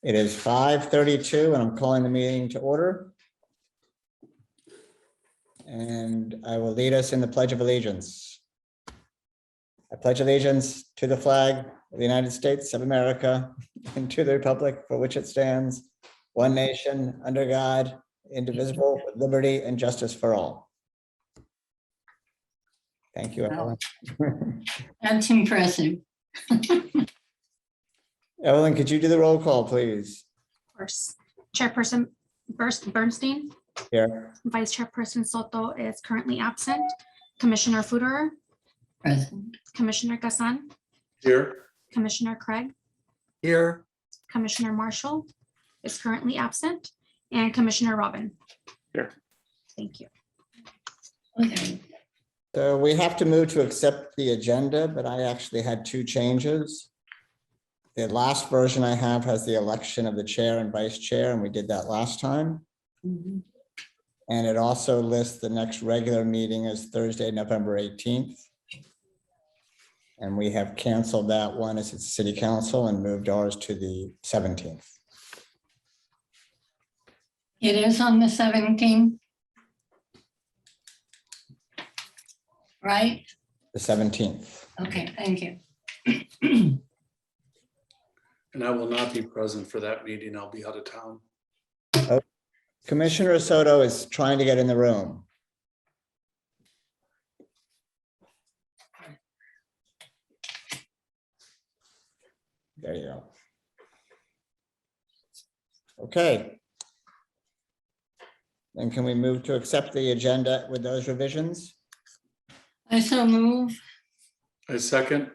It is 5:32 and I'm calling the meeting to order. And I will lead us in the Pledge of Allegiance. I pledge allegiance to the flag of the United States of America and to the republic for which it stands, one nation, under God, indivisible, with liberty and justice for all. Thank you, Evelyn. That's impressive. Evelyn, could you do the roll call, please? Of course. Chairperson Bernstein, Here. Vice Chairperson Soto is currently absent. Commissioner Fuderer, Present. Commissioner Gassan, Here. Commissioner Craig, Here. Commissioner Marshall is currently absent, and Commissioner Robin. Here. Thank you. Okay. So we have to move to accept the agenda, but I actually had two changes. The last version I have has the election of the chair and vice chair, and we did that last time. Mhm. And it also lists the next regular meeting as Thursday, November 18th. And we have canceled that one as it's city council and moved ours to the 17th. It is on the 17th. Right? The 17th. Okay, thank you. And I will not be present for that meeting. I'll be out of town. Commissioner Soto is trying to get in the room. There you go. Okay. Then can we move to accept the agenda with those revisions? I so move. I second.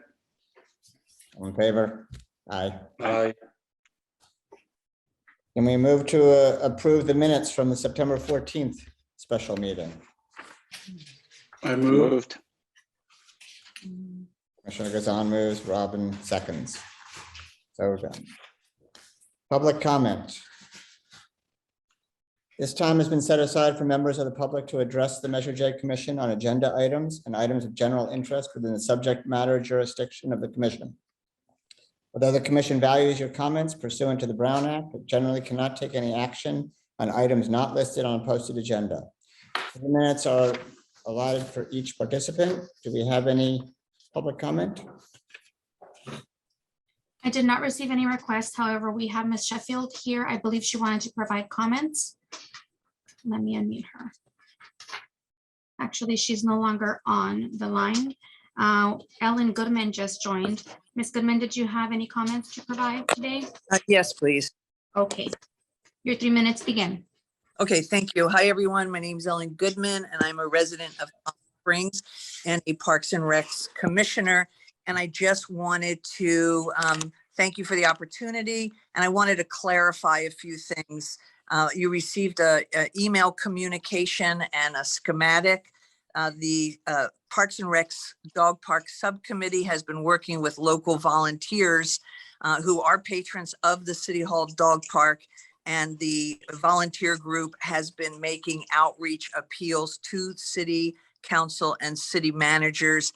All in favor? Aye. Aye. Can we move to approve the minutes from the September 14th special meeting? I moved. Commissioner Gazan moves, Robin seconds. So done. Public comment. This time has been set aside for members of the public to address the Measure J Commission on agenda items and items of general interest within the subject matter jurisdiction of the commission. Although the commission values your comments pursuant to the Brown Act, it generally cannot take any action on items not listed on a posted agenda. The minutes are allotted for each participant. Do we have any public comment? I did not receive any requests. However, we have Ms. Sheffield here. I believe she wanted to provide comments. Let me unmute her. Actually, she's no longer on the line. Ellen Goodman just joined. Ms. Goodman, did you have any comments to provide today? Yes, please. Okay, your 3 minutes begin. Okay, thank you. Hi, everyone. My name is Ellen Goodman, and I'm a resident of Palm Springs and a Parks and Recs commissioner. And I just wanted to thank you for the opportunity. And I wanted to clarify a few things. You received a email communication and a schematic. The Parks and Recs Dog Park Subcommittee has been working with local volunteers who are patrons of the City Hall Dog Park. And the volunteer group has been making outreach appeals to city council and city managers,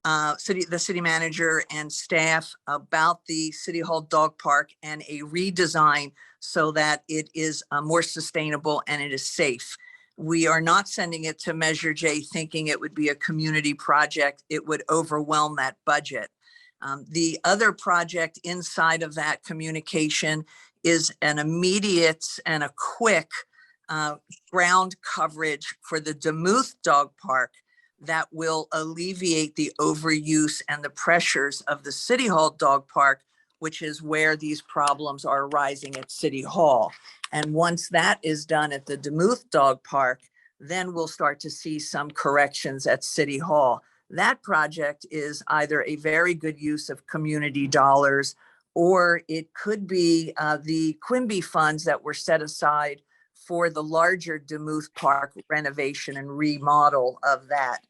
the city manager and staff about the City Hall Dog Park and a redesign so that it is more sustainable and it is safe. We are not sending it to Measure J thinking it would be a community project. It would overwhelm that budget. The other project inside of that communication is an immediate and a quick ground coverage for the Demuth Dog Park that will alleviate the overuse and the pressures of the City Hall Dog Park, which is where these problems are arising at City Hall. And once that is done at the Demuth Dog Park, then we'll start to see some corrections at City Hall. That project is either a very good use of community dollars, or it could be the Quimby funds that were set aside for the larger Demuth Park renovation and remodel of that.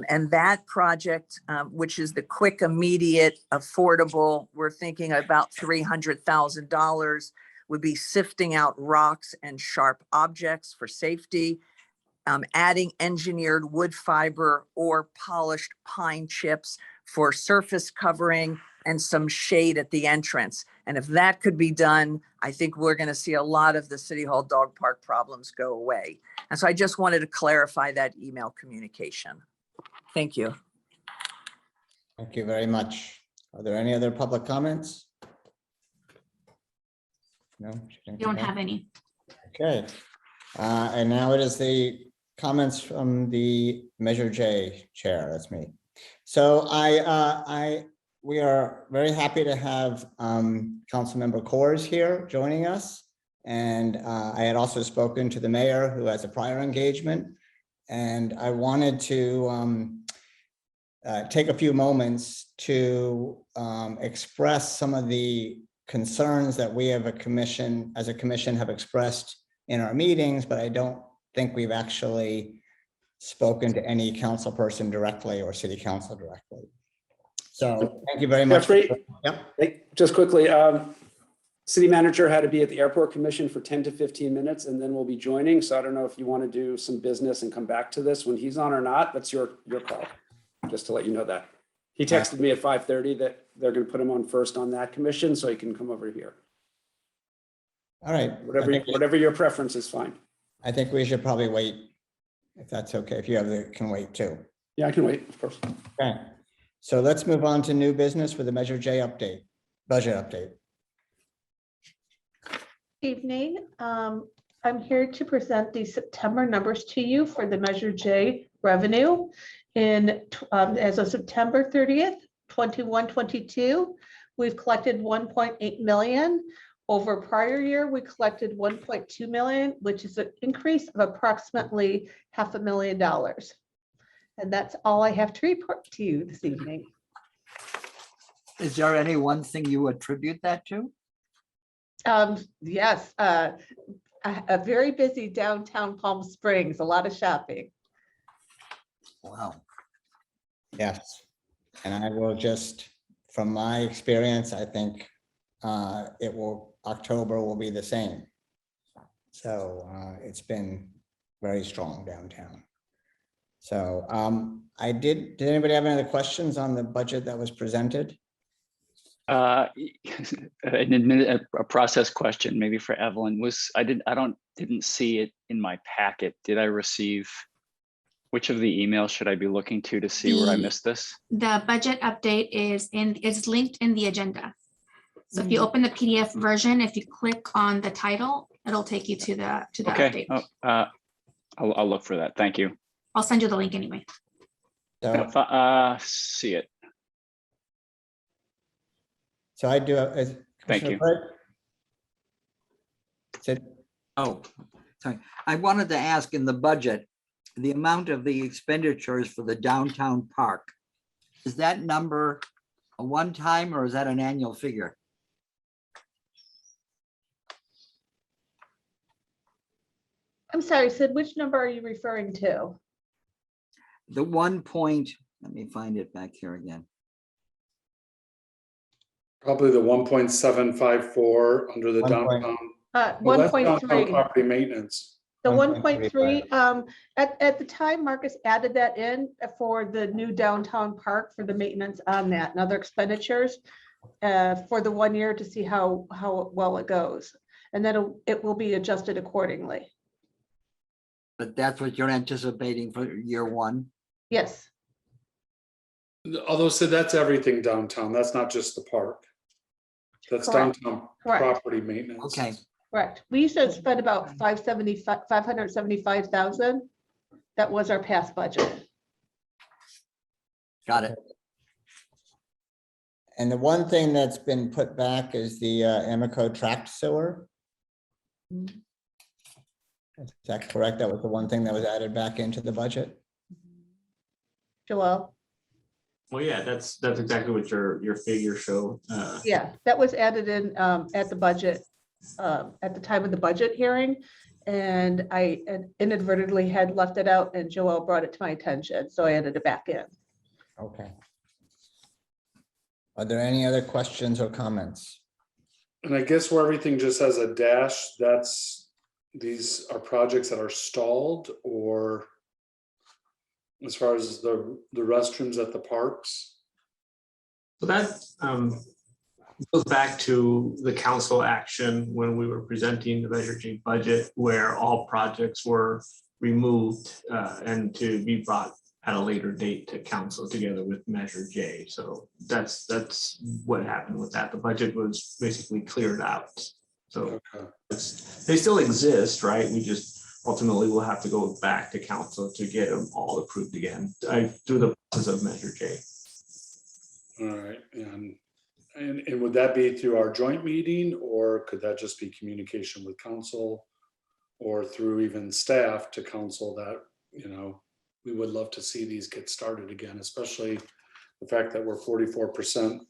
And that project, which is the quick, immediate, affordable, we're thinking about $300,000, would be sifting out rocks and sharp objects for safety, adding engineered wood fiber or polished pine chips for surface covering, and some shade at the entrance. And if that could be done, I think we're going to see a lot of the City Hall dog park problems go away. And so I just wanted to clarify that email communication. Thank you. Thank you very much. Are there any other public comments? No? You don't have any. Okay. And now it is the comments from the Measure J chair. That's me. So we are very happy to have Councilmember Coors here joining us. And I had also spoken to the mayor, who has a prior engagement. And I wanted to take a few moments to express some of the concerns that we have as a commission have expressed in our meetings, but I don't think we've actually spoken to any council person directly or city council directly. So thank you very much. Jeffrey? Yep. Hey, just quickly, city manager had to be at the airport commission for 10 to 15 minutes and then we'll be joining. So I don't know if you want to do some business and come back to this when he's on or not. That's your call, just to let you know that. He texted me at 5:30 that they're going to put him on first on that commission so he can come over here. All right. Whatever your preference is fine. I think we should probably wait, if that's okay, if you can wait too. Yeah, I can wait, of course. Okay. So let's move on to new business for the Measure J update, budget update. Evening. I'm here to present the September numbers to you for the Measure J revenue. As of September 30th, 21-22, we've collected 1.8 million. Over prior year, we collected 1.2 million, which is an increase of approximately $500,000. And that's all I have to report to you this evening. Is there any one thing you attribute that to? Yes, a very busy downtown Palm Springs, a lot of shopping. Wow. Yes. And I will just, from my experience, I think October will be the same. So it's been very strong downtown. So did anybody have any other questions on the budget that was presented? A process question, maybe for Evelyn, didn't see it in my packet. Did I receive, which of the emails should I be looking to see where I missed this? The budget update is linked in the agenda. So if you open the PDF version, if you click on the title, it'll take you to the Okay, update. I'll look for that. Thank you. I'll send you the link anyway. So, See it. so I do. Thank you. Oh, sorry. I wanted to ask, in the budget, the amount of the expenditures for the downtown park, is that number a one-time or is that an annual figure? I'm sorry, Sid, which number are you referring to? The 1 point, let me find it back here again. Probably the 1.754 under the downtown. Well, that's downtown 1.3. property maintenance. The 1.3, 1.3, at the time, Marcus added that in for the new downtown park for the maintenance on that and other expenditures for the 1 year to see how well it goes. And then it will be adjusted accordingly. But that's what you're anticipating for year one? Yes, Although, so that's everything downtown. That's not just the park. That's Correct. downtown Correct. property maintenance. Okay, correct. We used to spend about 575,000. That was our past budget. got it. And the one thing that's been put back is the Amico tract sewer. Is that correct? That was the one thing that was added back into the budget? Joel? Well, yeah, that's exactly what your figures show. Yeah, that was added in at the budget, at the time of the budget hearing. And I inadvertently had left it out and Joel brought it to my attention, so I added it back in. Okay. Are there any other questions or comments? And I guess where everything just has a dash, these are projects that are stalled, or as far as the restrooms at the parks. So that goes back to the council action when we were presenting the Measure J budget, where all projects were removed and to be brought at a later date to council together with Measure J. So that's what happened with that. The budget was basically cleared out. So Okay. they still exist, right? We just ultimately will have to go back to council to get them all approved again through the process of Measure J. All right, and would that be through our joint meeting, or could that just be communication with council? Or through even staff to council that, you know, we would love to see these get started again, especially the fact that we're 44%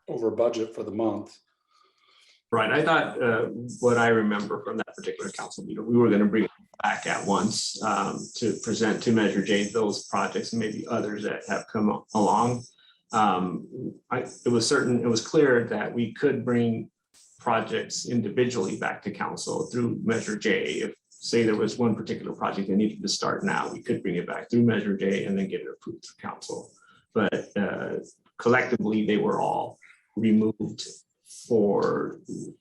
over budget for the month. Right, I thought what I remember from that particular council meeting, we were going to bring it back at once to present to Measure J those projects and maybe others that have come along. It was clear that we could bring projects individually back to council through Measure J. If, say, there was one particular project that needed to start now, we could bring it back through Measure J and then get it approved through council. But collectively, they were all removed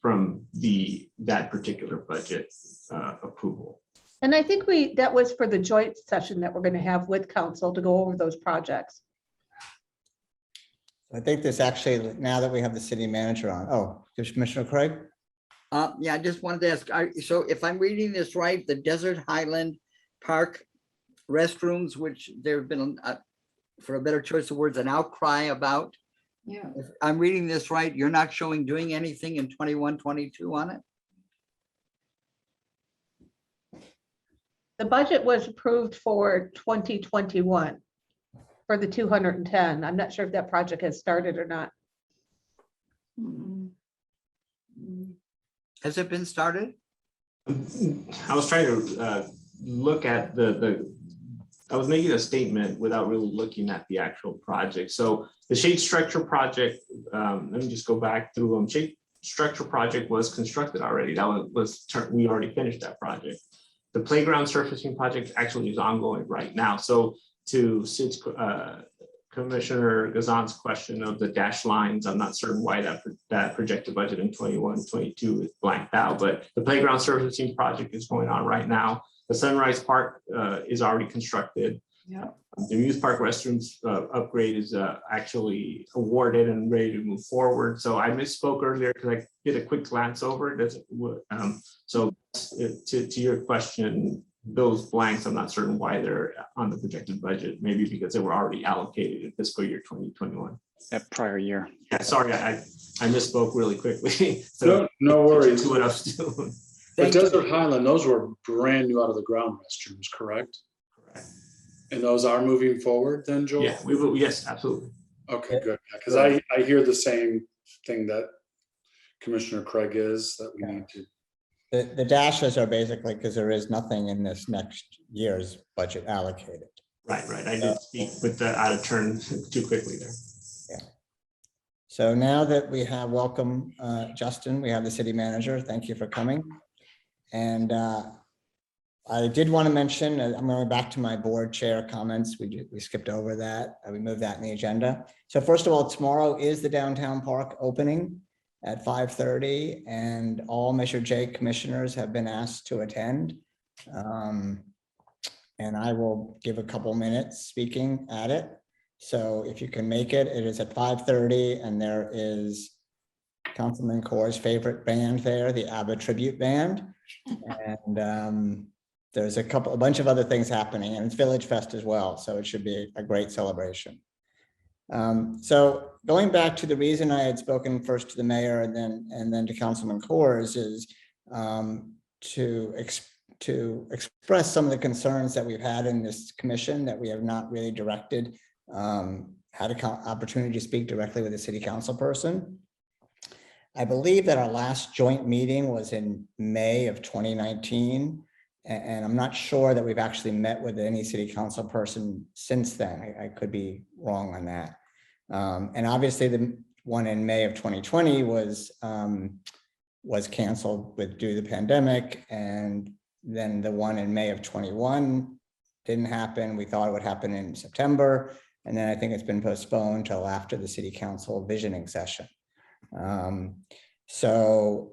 from that particular budget approval. And I think that was for the joint session that we're going to have with council to go over those projects. I think this actually, now that we have the city manager on, Commissioner Craig? Yeah, I just wanted to ask, so if I'm reading this right, the Desert Highland Park restrooms, which there have been, for a better choice of words, an outcry about. Yeah. If I'm reading this right, you're not showing doing anything in 21-22 on it? The budget was approved for 2021 for the 210. I'm not sure if that project has started or not. Has it been started? I was trying to look at I was making a statement without really looking at the actual project. So the shade structure project, let me just go back through them. Shade structure project was constructed already. We already finished that project. The playground surfacing project actually is ongoing right now. So to Sid's Commissioner Gazan's question of the dashed lines, I'm not certain why that projected budget in 21-22 is blanked out, but the playground surfacing project is going on right now. The Sunrise Park is already constructed. Yeah. The Muse Park restrooms upgrade is actually awarded and ready to move forward. So I misspoke earlier because I did a quick glance over it. So to your question, those blanks, I'm not certain why they're on the projected budget, maybe because they were already allocated in fiscal year 2021. That prior year. Yeah, sorry, I misspoke really quickly. So No worries. to what I was doing. But Desert Highland, those were brand new out of the ground restrooms, correct? Correct. And those are moving forward then, Joel? Yeah, we will. Yes, absolutely. Okay, good. Because I hear the same thing that Commissioner Craig is, that we need to. The dashes are basically because there is nothing in this next year's budget allocated. Right. I did speak with the out of turn too quickly there. Yeah. So now that we have welcome Justin, we have the city manager. Thank you for coming. And I did want to mention, I'm going back to my board chair comments. We skipped over that. We moved that in the agenda. So first of all, tomorrow is the downtown park opening at 5:30, and all Measure J commissioners have been asked to attend. And I will give a couple minutes speaking at it. So if you can make it, it is at 5:30, and there is Councilman Corr's favorite band there, the ABBA tribute band. And there's a bunch of other things happening, and it's Village Fest as well. So it should be a great celebration. So going back to the reason I had spoken first to the mayor and then to Councilman Corrs is to express some of the concerns that we've had in this commission that we have not really had an opportunity to speak directly with the city council person. I believe that our last joint meeting was in May of 2019. And I'm not sure that we've actually met with any city council person since then. I could be wrong on that. And obviously the one in May of 2020 was canceled due to the pandemic. And then the one in May of 21 didn't happen. We thought it would happen in September. And then I think it's been postponed till after the city council visioning session. So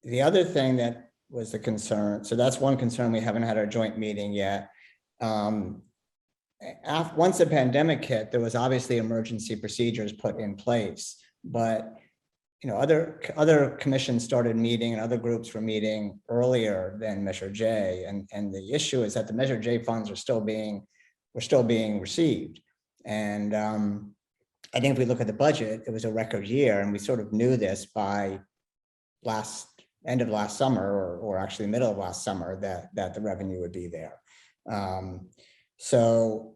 the other thing that was the concern, so that's one concern, we haven't had our joint meeting yet. Once the pandemic hit, there was obviously emergency procedures put in place, but other commissions started meeting and other groups were meeting earlier than Measure J. And the issue is that the Measure J funds are still being received. And I think if we look at the budget, it was a record year, and we sort of knew this by end of last summer, or actually middle of last summer, that the revenue would be there. So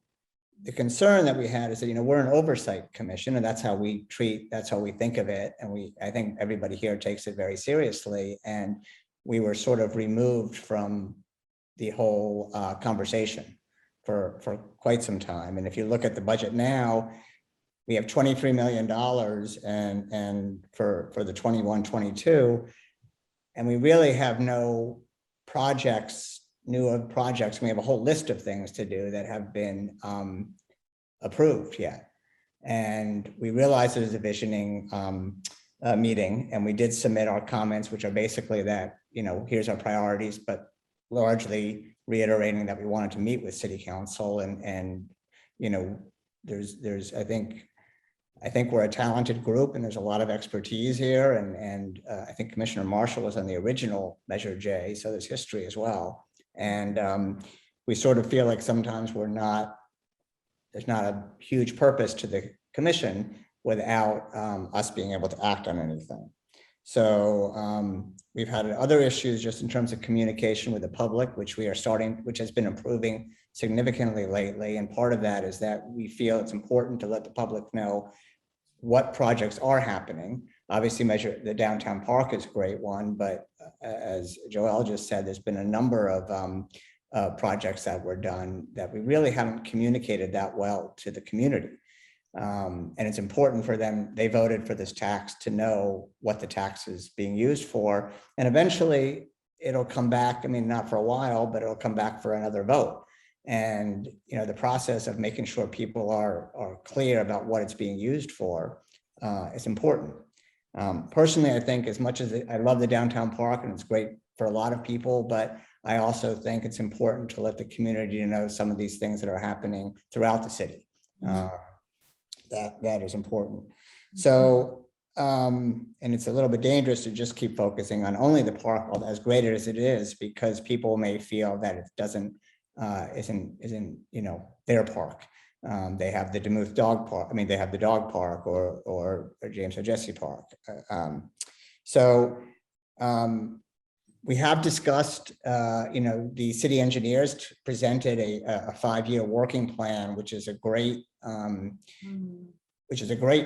the concern that we had is that, we're an oversight commission, and that's how we think of it. And I think everybody here takes it very seriously. And we were sort of removed from the whole conversation for quite some time. And if you look at the budget now, we have $23 million and for the 21-22, and we really have no new projects. We have a whole list of things to do that have been approved yet. And we realized there's a visioning meeting, and we did submit our comments, which are basically that, here's our priorities, but largely reiterating that we wanted to meet with city council. And there's I think we're a talented group, and there's a lot of expertise here. And I think Commissioner Marshall was on the original Measure J, so there's history as well. And we sort of feel like sometimes there's not a huge purpose to the commission without us being able to act on anything. So we've had other issues just in terms of communication with the public, which has been improving significantly lately. And part of that is that we feel it's important to let the public know what projects are happening. Obviously, the downtown park is a great one, but as Joelle just said, there's been a number of projects that were done that we really haven't communicated that well to the community. And it's important for them, they voted for this tax, to know what the tax is being used for. And eventually it'll come back, not for a while, but it'll come back for another vote. And the process of making sure people are clear about what it's being used for is important. Personally, I think as much as I love the downtown park, and it's great for a lot of people, but I also think it's important to let the community know some of these things that are happening throughout the city. That is important. So, and it's a little bit dangerous to just keep focusing on only the park, as great as it is, because people may feel that it isn't their park. They have the Demuth Dog Park. They have the dog park or James O'Jesse Park. We have discussed, the city engineers presented a 5-year working plan, which is a great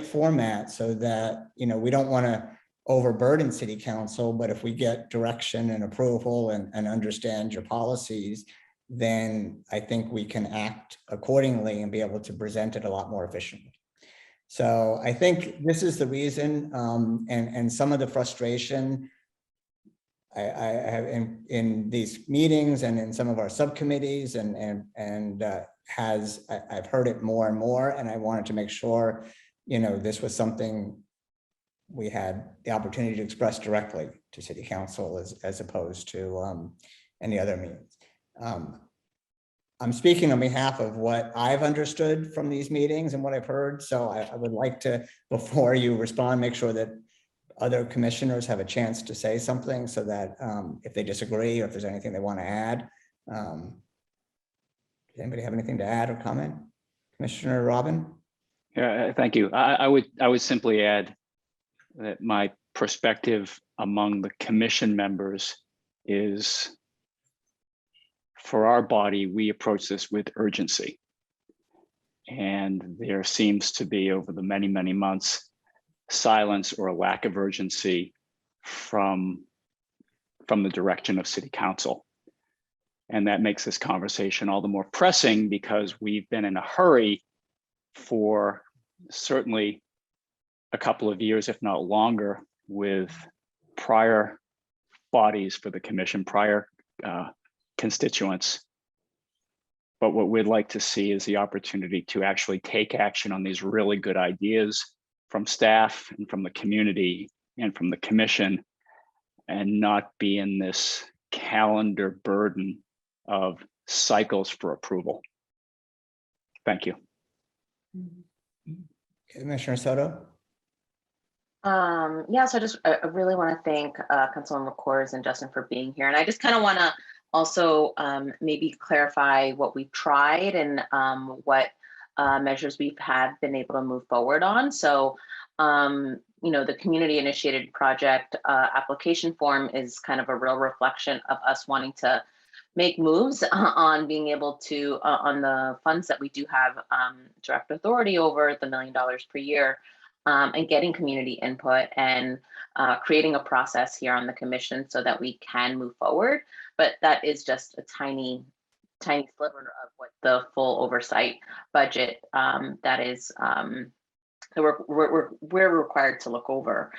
format, so that, we don't want to overburden city council, but if we get direction and approval and understand your policies, then I think we can act accordingly and be able to present it a lot more efficiently. So I think this is the reason, and some of the frustration I have in these meetings and in some of our subcommittees, I've heard it more and more, and I wanted to make sure, this was something we had the opportunity to express directly to city council as opposed to any other means. I'm speaking on behalf of what I've understood from these meetings and what I've heard. So I would like to, before you respond, make sure that other commissioners have a chance to say something, so that if they disagree or if there's anything they want to add. Does anybody have anything to add or comment? Commissioner Robin? Yeah, thank you. I would simply add that my perspective among the commission members is, for our body, we approach this with urgency. And there seems to be, over the many, many months, silence or a lack of urgency from the direction of city council. And that makes this conversation all the more pressing, because we've been in a hurry for certainly a couple of years, if not longer, with prior bodies for the commission, prior constituents. But what we'd like to see is the opportunity to actually take action on these really good ideas from staff and from the community and from the commission, and not be in this calendar burden of cycles for approval. Thank you. Commissioner Soto? Yeah, so I really want to thank Councilmember Coors and Justin for being here. And I just kind of want to also maybe clarify what we've tried and what measures we've been able to move forward on. So, you know, the community initiated project application form is kind of a real reflection of us wanting to make moves on being able to, on the funds that we do have direct authority over, the $1 million per year, and getting community input and creating a process here on the commission so that we can move forward. But that is just a tiny sliver of what the full oversight budget that is that we're required to look over.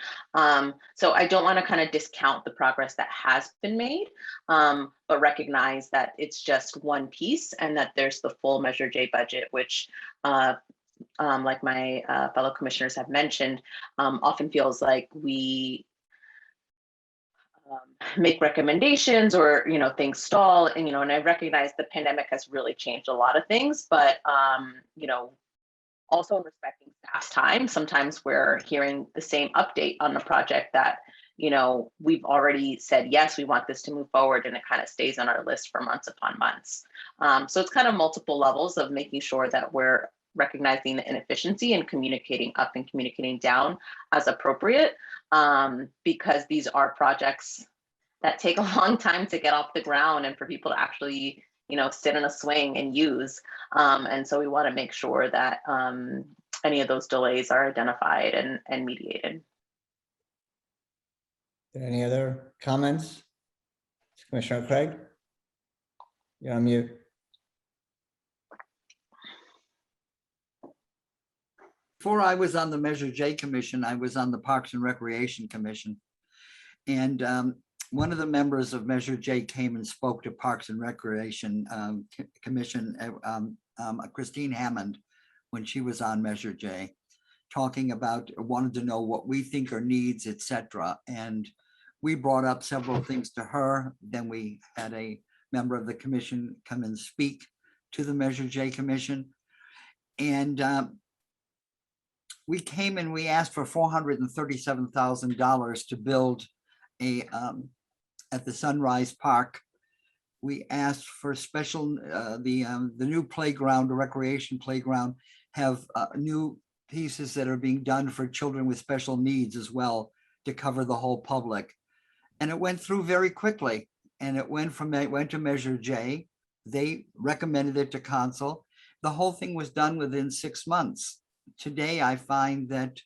So I don't want to kind of discount the progress that has been made, but recognize that it's just one piece and that there's the full Measure J budget, which like my fellow commissioners have mentioned, often feels like we make recommendations or, you know, things stall, and, you know, and I recognize the pandemic has really changed a lot of things, but, you know, also respecting staff's time, sometimes we're hearing the same update on the project that, you know, we've already said, yes, we want this to move forward, and it kind of stays on our list for months upon months. So it's kind of multiple levels of making sure that we're recognizing the inefficiency and communicating up and communicating down as appropriate, because these are projects that take a long time to get off the ground and for people to actually, you know, sit in a swing and use. And so we want to make sure that any of those delays are identified and mediated. Any other comments? Commissioner Craig? You're on mute. Before I was on the Measure J Commission, I was on the Parks and Recreation Commission. And one of the members of Measure J came and spoke to Parks and Recreation Commission, Christine Hammond, when she was on Measure J, talking about, wanted to know what we think are needs, etc. And we brought up several things to her. Then we had a member of the commission come and speak to the Measure J Commission. And we came and we asked for $437,000 to build a at the Sunrise Park. We asked for special the new playground, the recreation playground, have new pieces that are being done for children with special needs as well, to cover the whole public. And it went through very quickly, and it went to Measure J. They recommended it to council. The whole thing was done within 6 months. Today, I find that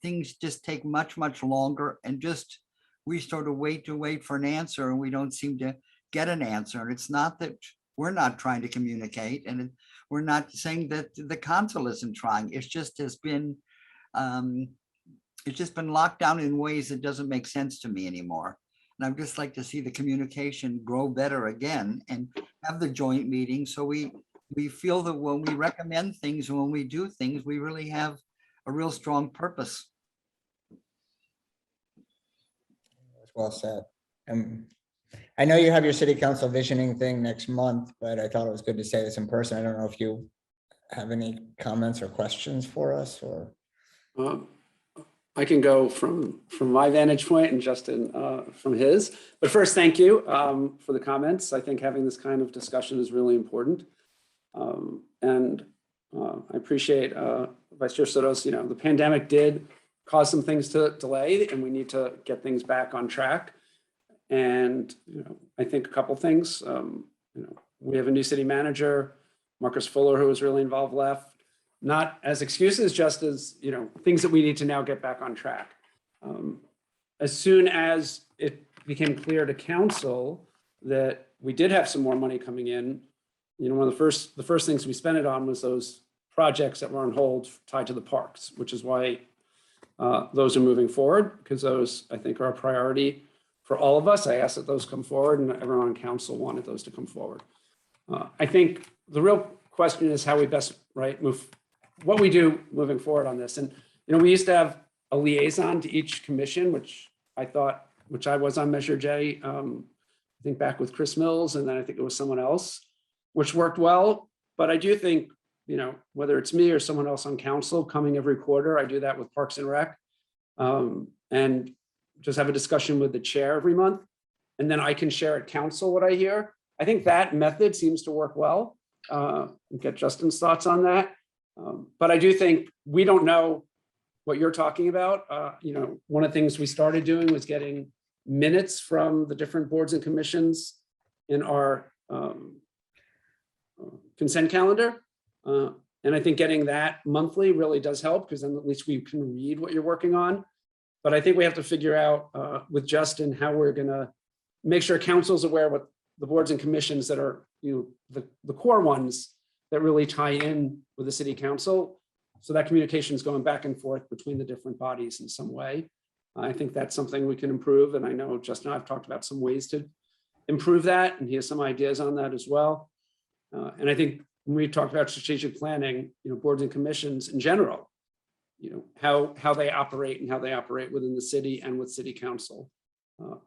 things just take much longer, and just we sort of wait for an answer, and we don't seem to get an answer. And it's not that we're not trying to communicate, and we're not saying that the council isn't trying. It's just been locked down in ways that doesn't make sense to me anymore. And I'd just like to see the communication grow better again and have the joint meeting, so we feel that when we recommend things and when we do things, we really have a real strong purpose. Well said. I know you have your city council visioning thing next month, but I thought it was good to say this in person. I don't know if you have any comments or questions for us, or. I can go from my vantage point and Justin from his. But first, thank you for the comments. I think having this kind of discussion is really important. And I appreciate Vice Chair Soto's, you know, the pandemic did cause some things to delay, and we need to get things back on track. And, you know, I think a couple things, you know, we have a new city manager, Marcus Fuller, who was really involved, left. Not as excuses, just as, you know, things that we need to now get back on track. As soon as it became clear to council that we did have some more money coming in, you know, one of the first things we spent it on was those projects that were on hold tied to the parks, which is why those are moving forward, because those, I think, are a priority for all of us. I asked that those come forward, and everyone on council wanted those to come forward. I think the real question is how we best, right, what we do moving forward on this. And, we used to have a liaison to each commission, which I was on Measure J, I think back with Chris Mills, and then I think it was someone else, which worked well. But I do think, whether it's me or someone else on council coming every quarter, I do that with Parks and Rec, and just have a discussion with the chair every month. And then I can share at council what I hear. I think that method seems to work well. Get Justin's thoughts on that. But I do think we don't know what you're talking about. One of the things we started doing was getting minutes from the different boards and commissions in our consent calendar. And I think getting that monthly really does help, because then at least we can read what you're working on. But I think we have to figure out with Justin how we're going to make sure council's aware what the boards and commissions that are, the core ones that really tie in with the city council. So that communication is going back and forth between the different bodies in some way. I think that's something we can improve. And I know Justin and I have talked about some ways to improve that, and he has some ideas on that as well. And I think when we talked about strategic planning, boards and commissions in general, how they operate and how they operate within the city and with city council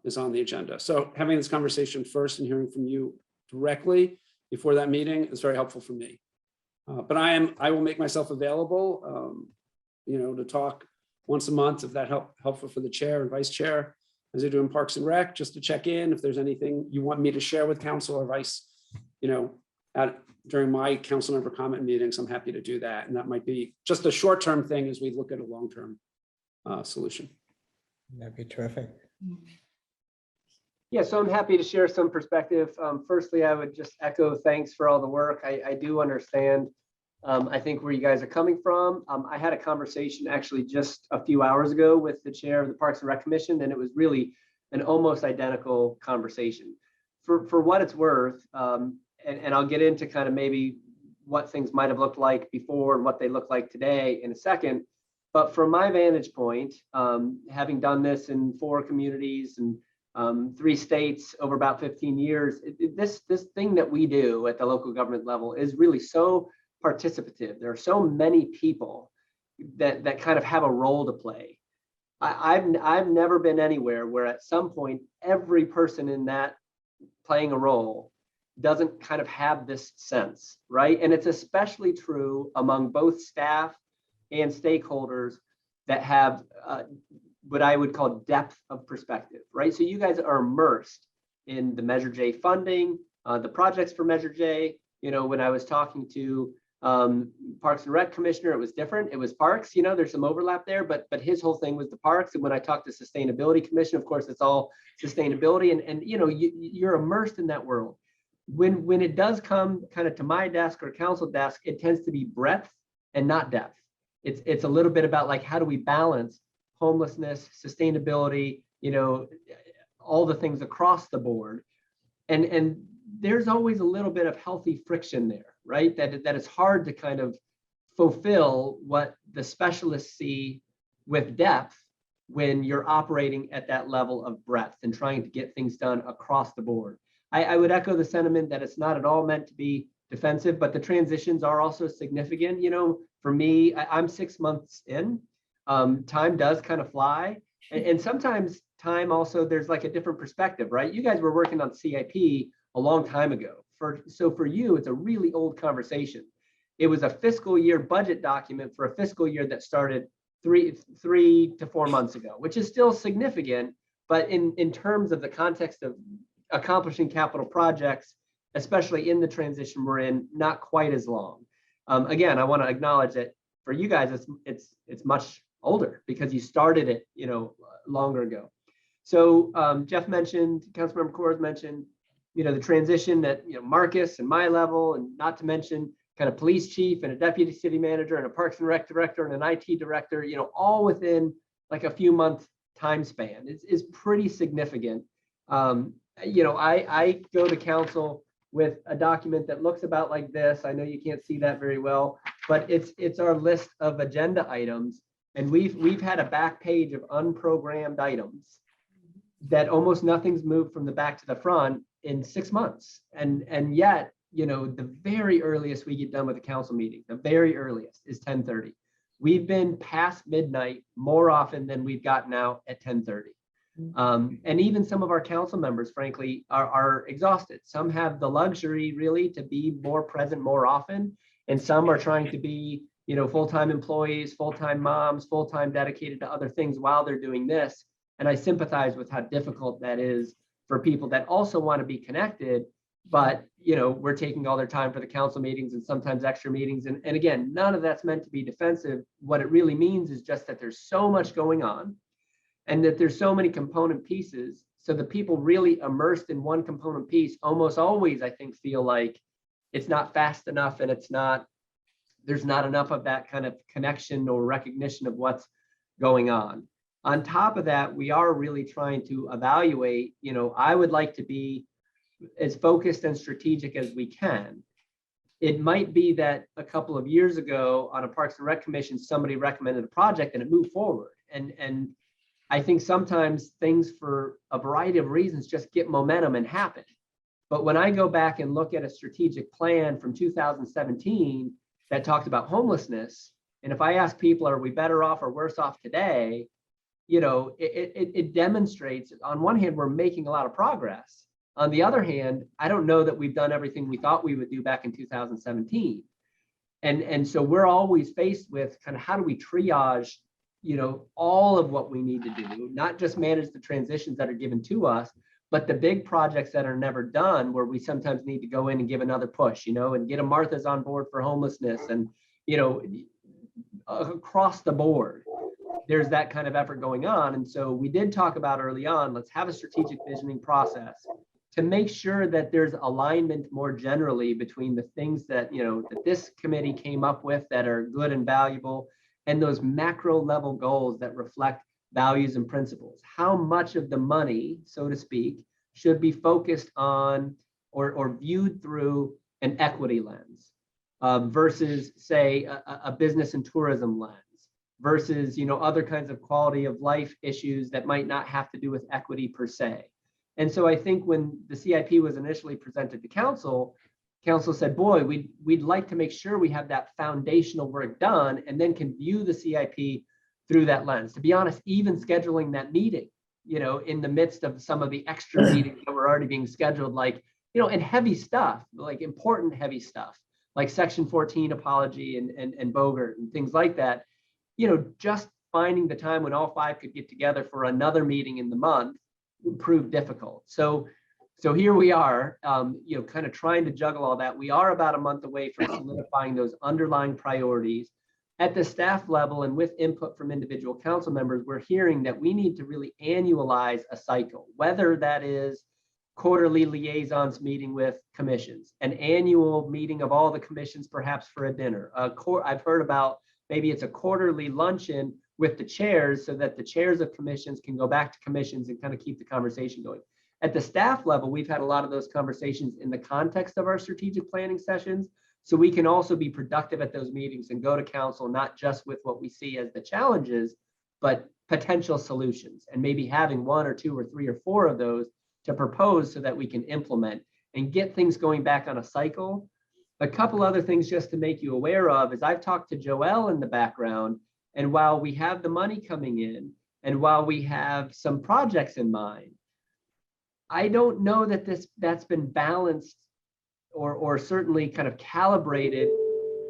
is on the agenda. So having this conversation first and hearing from you directly before that meeting is very helpful for me. But I will make myself available, to talk once a month if that helpful for the chair and vice chair, as I do in Parks and Rec, just to check in if there's anything you want me to share with council or vice, during my council member comment meetings. I'm happy to do that. And that might be just a short-term thing as we look at a long-term solution. That'd be terrific. Yeah, so I'm happy to share some perspective. Firstly, I would just echo thanks for all the work. I do understand, I think, where you guys are coming from. I had a conversation actually just a few hours ago with the chair of the Parks and Rec Commission, and it was really an almost identical conversation. For what it's worth, and I'll get into kind of maybe what things might have looked like before and what they look like today in a second. But from my vantage point, having done this in 4 communities and 3 states over about 15 years, this thing that we do at the local government level is really so participative. There are so many people that kind of have a role to play. I've never been anywhere where at some point every person in that playing a role doesn't kind of have this sense, right? And it's especially true among both staff and stakeholders that have what I would call depth of perspective, right? So you guys are immersed in the Measure J funding, the projects for Measure J. When I was talking to Parks and Rec Commissioner, it was different. It was Parks, there's some overlap there, but his whole thing was the Parks. And when I talked to Sustainability Commission, of course, it's all sustainability. And you're immersed in that world. When it does come kind of to my desk or council desk, it tends to be breadth and not depth. It's a little bit about like, how do we balance homelessness, sustainability, all the things across the board. And there's always a little bit of healthy friction there, right? That it's hard to kind of fulfill what the specialists see with depth when you're operating at that level of breadth and trying to get things done across the board. I would echo the sentiment that it's not at all meant to be defensive, but the transitions are also significant. For me, I'm 6 months in. Time does kind of fly. And sometimes time also, there's like a different perspective, right? You guys were working on CIP a long time ago. So for you, it's a really old conversation. It was a fiscal year budget document for a fiscal year that started three to 4 months ago, which is still significant, but in terms of the context of accomplishing capital projects, especially in the transition we're in, not quite as long. Again, I want to acknowledge that for you guys, it's much older because you started it, longer ago. So Jeff mentioned, Councilmember Coors mentioned, the transition that, Marcus and my level, and not to mention kind of police chief and a deputy city manager and a Parks and Rec director and an IT director, all within like a few month time span is pretty significant. I go to council with a document that looks about like this. I know you can't see that very well, but it's our list of agenda items. And we've had a back page of unprogrammed items that almost nothing's moved from the back to the front in 6 months. And yet the very earliest we get done with the council meeting, the very earliest is 10:30. We've been past midnight more often than we've gotten out at 10:30. And even some of our council members, frankly, are exhausted. Some have the luxury really to be more present more often, and some are trying to be, full-time employees, full-time moms, full-time dedicated to other things while they're doing this. And I sympathize with how difficult that is for people that also want to be connected, but we're taking all their time for the council meetings and sometimes extra meetings. And again, none of that's meant to be defensive. What it really means is just that there's so much going on, and that there's so many component pieces. So the people really immersed in one component piece almost always, I think, feel like it's not fast enough, and there's not enough of that kind of connection or recognition of what's going on. On top of that, we are really trying to evaluate, I would like to be as focused and strategic as we can. It might be that a couple of years ago on a Parks and Rec Commission, somebody recommended a project and it moved forward. And I think sometimes things for a variety of reasons just get momentum and happen. But when I go back and look at a strategic plan from 2017 that talked about homelessness, and if I ask people, are we better off or worse off today? It demonstrates, on one hand, we're making a lot of progress. On the other hand, I don't know that we've done everything we thought we would do back in 2017. And so we're always faced with kind of how do we triage all of what we need to do, not just manage the transitions that are given to us, but the big projects that are never done, where we sometimes need to go in and give another push, and get a Martha's on board for homelessness, and, across the board, there's that kind of effort going on. And so we did talk about early on, let's have a strategic visioning process to make sure that there's alignment more generally between the things that, that this committee came up with that are good and valuable, and those macro level goals that reflect values and principles. How much of the money, so to speak, should be focused on or viewed through an equity lens versus, say, a business and tourism lens versus, other kinds of quality of life issues that might not have to do with equity per se. And so I think when the CIP was initially presented to council said, boy, we'd like to make sure we have that foundational work done and then can view the CIP through that lens. To be honest, even scheduling that meeting, in the midst of some of the extra meetings that were already being scheduled, like, and heavy stuff, like important heavy stuff, like Section 14 apology and Bogart and things like that, just finding the time when all five could get together for another meeting in the month would prove difficult. So here we are, kind of trying to juggle all that. We are about a month away from solidifying those underlying priorities. At the staff level and with input from individual council members, we're hearing that we need to really annualize a cycle, whether that is quarterly liaisons meeting with commissions, an annual meeting of all the commissions, perhaps for a dinner. I've heard about maybe it's a quarterly luncheon with the chairs so that the chairs of commissions can go back to commissions and kind of keep the conversation going. At the staff level, we've had a lot of those conversations in the context of our strategic planning sessions, so we can also be productive at those meetings and go to council, not just with what we see as the challenges, but potential solutions, and maybe having one or two or three or four of those to propose so that we can implement and get things going back on a cycle. A couple other things just to make you aware of is I've talked to Joelle in the background, and while we have the money coming in and while we have some projects in mind, I don't know that that's been balanced or certainly kind of calibrated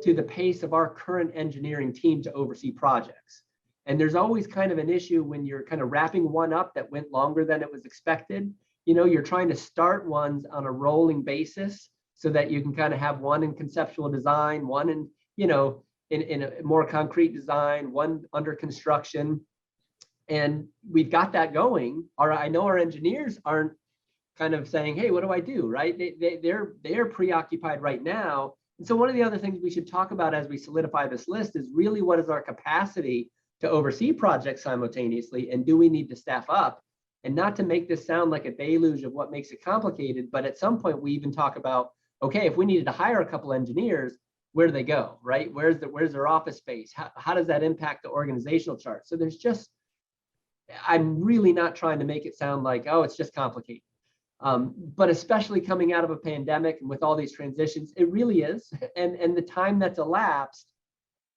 to the pace of our current engineering team to oversee projects. And there's always kind of an issue when you're kind of wrapping one up that went longer than it was expected. You're trying to start ones on a rolling basis so that you can kind of have one in conceptual design, one in, in a more concrete design, one under construction. And we've got that going. I know our engineers aren't kind of saying, hey, what do I do, right? They're preoccupied right now. And so one of the other things we should talk about as we solidify this list is really what is our capacity to oversee projects simultaneously, and do we need to staff up? And not to make this sound like a deluge of what makes it complicated, but at some point we even talk about, okay, if we needed to hire a couple engineers, where do they go, right? Where's their office space? How does that impact the organizational chart? So I'm really not trying to make it sound like, oh, it's just complicated. But especially coming out of a pandemic and with all these transitions, it really is. And the time that's elapsed,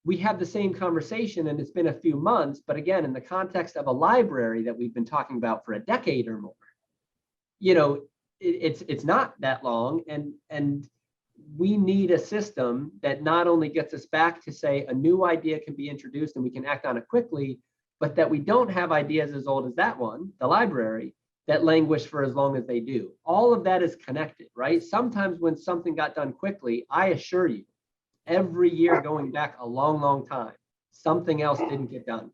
we have the same conversation and it's been a few months, but again, in the context of a library that we've been talking about for a decade or more, it's not that long. And we need a system that not only gets us back to say a new idea can be introduced and we can act on it quickly, but that we don't have ideas as old as that one, the library, that languish for as long as they do. All of that is connected, right? Sometimes when something got done quickly, I assure you, every year going back a long, long time, something else didn't get done.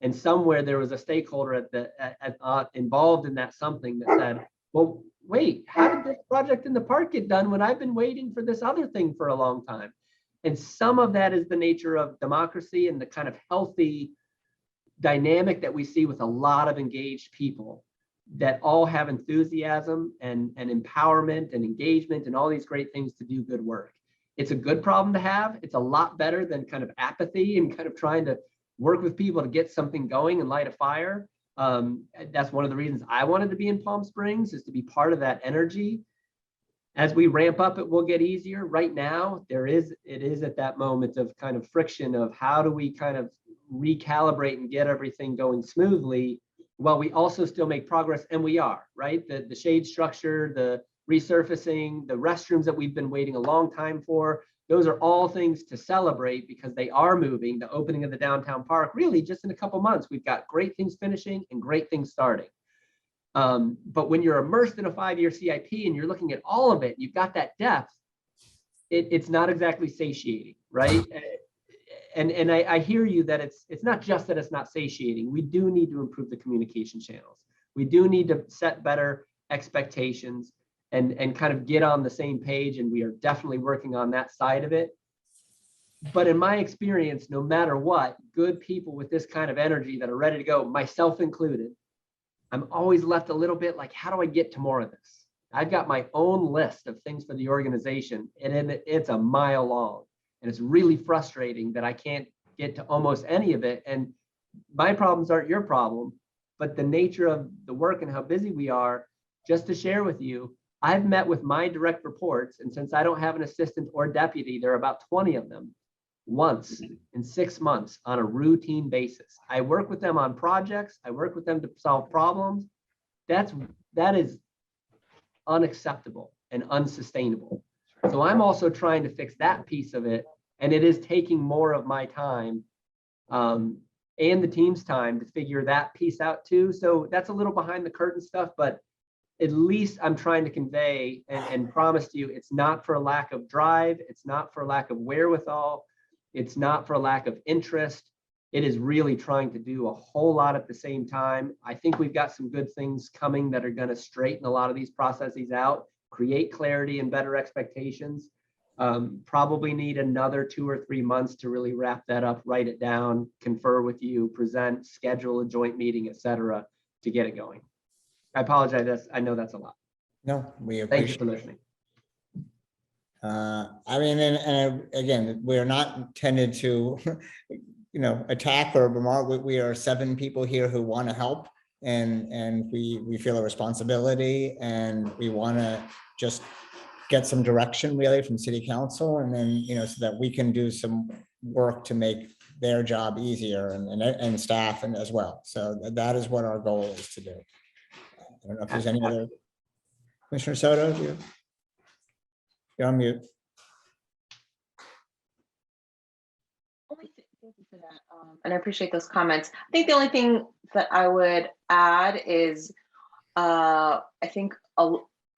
And somewhere there was a stakeholder involved in that something that said, well, wait, how did this project in the park get done when I've been waiting for this other thing for a long time? And some of that is the nature of democracy and the kind of healthy dynamic that we see with a lot of engaged people that all have enthusiasm and empowerment and engagement and all these great things to do good work. It's a good problem to have. It's a lot better than kind of apathy and kind of trying to work with people to get something going and light a fire. That's one of the reasons I wanted to be in Palm Springs, is to be part of that energy. As we ramp up, it will get easier. Right now, it is at that moment of kind of friction of how do we kind of recalibrate and get everything going smoothly while we also still make progress, and we are, right? The shade structure, the resurfacing, the restrooms that we've been waiting a long time for, those are all things to celebrate because they are moving. The opening of the downtown park, really just in a couple months, we've got great things finishing and great things starting. But when you're immersed in a 5-year CIP and you're looking at all of it, you've got that depth, it's not exactly satiating, right? And I hear you that it's not just that it's not satiating. We do need to improve the communication channels. We do need to set better expectations and kind of get on the same page. And we are definitely working on that side of it. But in my experience, no matter what, good people with this kind of energy that are ready to go, myself included, I'm always left a little bit like, how do I get to more of this? I've got my own list of things for the organization, and it's a mile long. And it's really frustrating that I can't get to almost any of it. And my problems aren't your problem, but the nature of the work and how busy we are, just to share with you, I've met with my direct reports. And since I don't have an assistant or deputy, there are about 20 of them once in 6 months on a routine basis. I work with them on projects. I work with them to solve problems. That is unacceptable and unsustainable. So I'm also trying to fix that piece of it. And it is taking more of my time and the team's time to figure that piece out too. So that's a little behind the curtain stuff, but at least I'm trying to convey and promise to you, it's not for a lack of drive. It's not for a lack of wherewithal. It's not for a lack of interest. It is really trying to do a whole lot at the same time. I think we've got some good things coming that are going to straighten a lot of these processes out, create clarity and better expectations. Probably need another 2 or 3 months to really wrap that up, write it down, confer with you, present, schedule a joint meeting, et cetera, to get it going. I apologize. I know that's a lot. No, we Thank you appreciate for listening. I mean, and again, we're not intended to, attack or remark. We are 7 people here who want to help, and we feel a responsibility, and we want to just get some direction really from city council, and then, so that we can do some work to make their job easier and staff and as well. So that is what our goal is to do. I don't know if there's any other. Commissioner Soto, you're on mute. Thank you for that. And I appreciate those comments. I think the only thing that I would add is, I think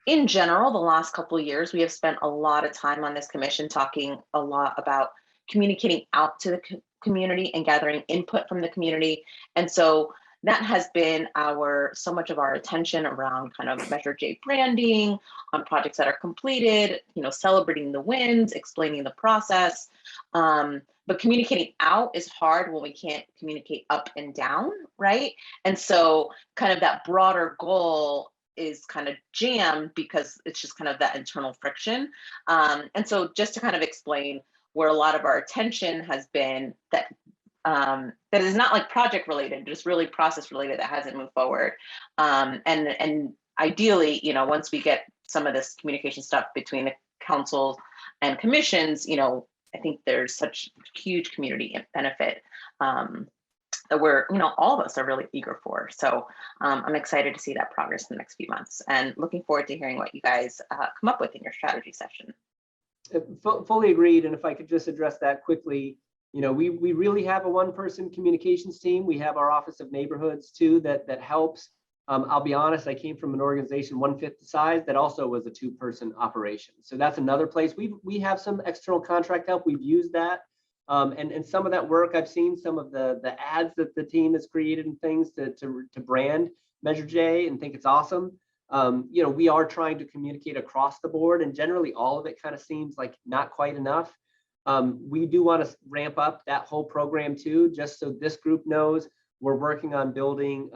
in general, the last couple of years, we have spent a lot of time on this commission talking a lot about communicating out to the community and gathering input from the community. And so that has been so much of our attention around kind of Measure J branding, on projects that are completed, celebrating the wins, explaining the process. But communicating out is hard when we can't communicate up and down, right? And so kind of that broader goal is kind of jammed because it's just kind of that internal friction. And so just to kind of explain where a lot of our attention has been, that is not like project related, just really process related, that hasn't moved forward. And ideally, once we get some of this communication stuff between the council and commissions, I think there's such huge community benefit that we're, all of us are really eager for. So I'm excited to see that progress in the next few months and looking forward to hearing what you guys come up with in your strategy session. Fully agreed. And if I could just address that quickly, we really have a one-person communications team. We have our Office of Neighborhoods too, that helps. I'll be honest, I came from an organization 1/5 the size that also was a 2-person operation. So that's another place. We have some external contract help. We've used that. And some of that work, I've seen some of the ads that the team has created and things to brand Measure J and think it's awesome. We are trying to communicate across the board, and generally all of it kind of seems like not quite enough. We do want to ramp up that whole program too, just so this group knows we're working on building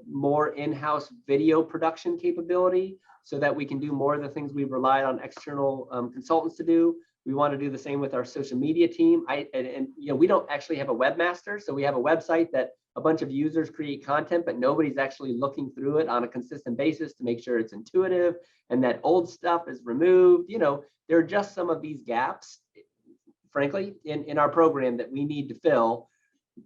more in-house video production capability so that we can do more of the things we've relied on external consultants to do. We want to do the same with our social media team. We don't actually have a webmaster, so we have a website that a bunch of users create content, but nobody's actually looking through it on a consistent basis to make sure it's intuitive and that old stuff is removed. There are just some of these gaps, frankly, in our program that we need to fill.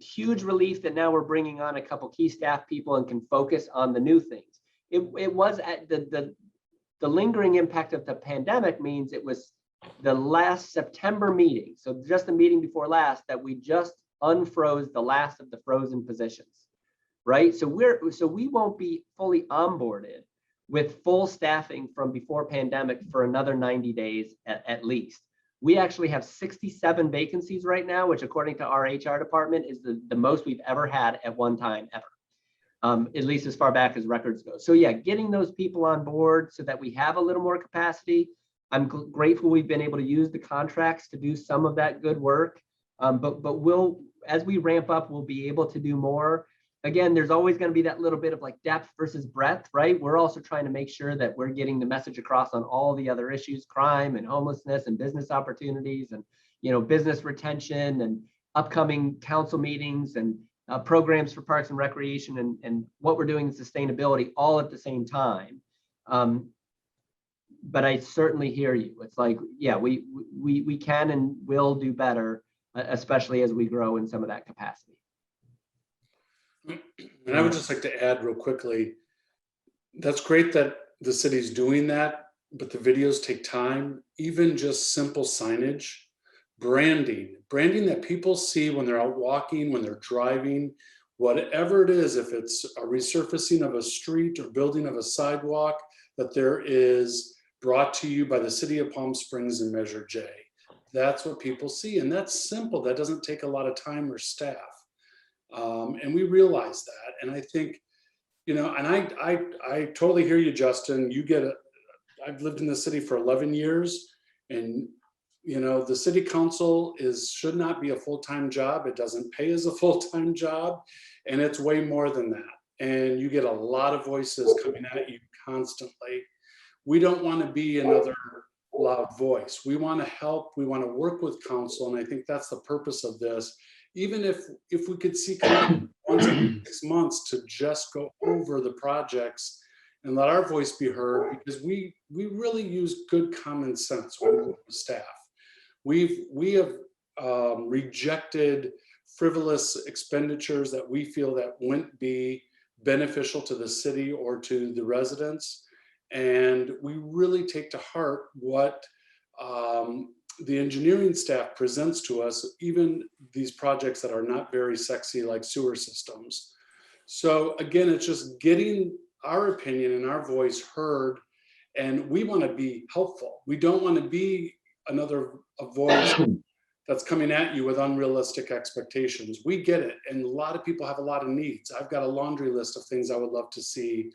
Huge relief that now we're bringing on a couple key staff people and can focus on the new things. It was at the lingering impact of the pandemic means it was the last September meeting, so just the meeting before last, that we just unfroze the last of the frozen positions, right? So we won't be fully onboarded with full staffing from before pandemic for another 90 days at least. We actually have 67 vacancies right now, which according to our HR department is the most we've ever had at one time ever, at least as far back as records go. So yeah, getting those people on board so that we have a little more capacity. I'm grateful we've been able to use the contracts to do some of that good work, but we'll, as we ramp up, we'll be able to do more. Again, there's always going to be that little bit of like depth versus breadth, right? We're also trying to make sure that we're getting the message across on all the other issues, crime and homelessness and business opportunities and, business retention and upcoming council meetings and programs for parks and recreation and what we're doing in sustainability all at the same time. But I certainly hear you. It's like, yeah, we can and will do better, especially as we grow in some of that capacity. And I would just like to add real quickly, that's great that the city's doing that, but the videos take time. Even just simple signage, branding that people see when they're out walking, when they're driving, whatever it is, if it's a resurfacing of a street or building of a sidewalk, that there is brought to you by the city of Palm Springs and Measure J. That's what people see, and that's simple. That doesn't take a lot of time or staff. And we realize that. And I think, and I totally hear you, Justin. You get it. I've lived in the city for 11 years and, the city council should not be a full-time job. It doesn't pay as a full-time job, and it's way more than that. And you get a lot of voices coming at you constantly. We don't want to be another loud voice. We want to help. We want to work with council. And I think that's the purpose of this. Even if we could see once every 6 months to just go over the projects and let our voice be heard, because we really use good common sense when we work with staff. We have rejected frivolous expenditures that we feel that wouldn't be beneficial to the city or to the residents. And we really take to heart what the engineering staff presents to us, even these projects that are not very sexy like sewer systems. So again, it's just getting our opinion and our voice heard, and we want to be helpful. We don't want to be another voice that's coming at you with unrealistic expectations. We get it, and a lot of people have a lot of needs. I've got a laundry list of things I would love to see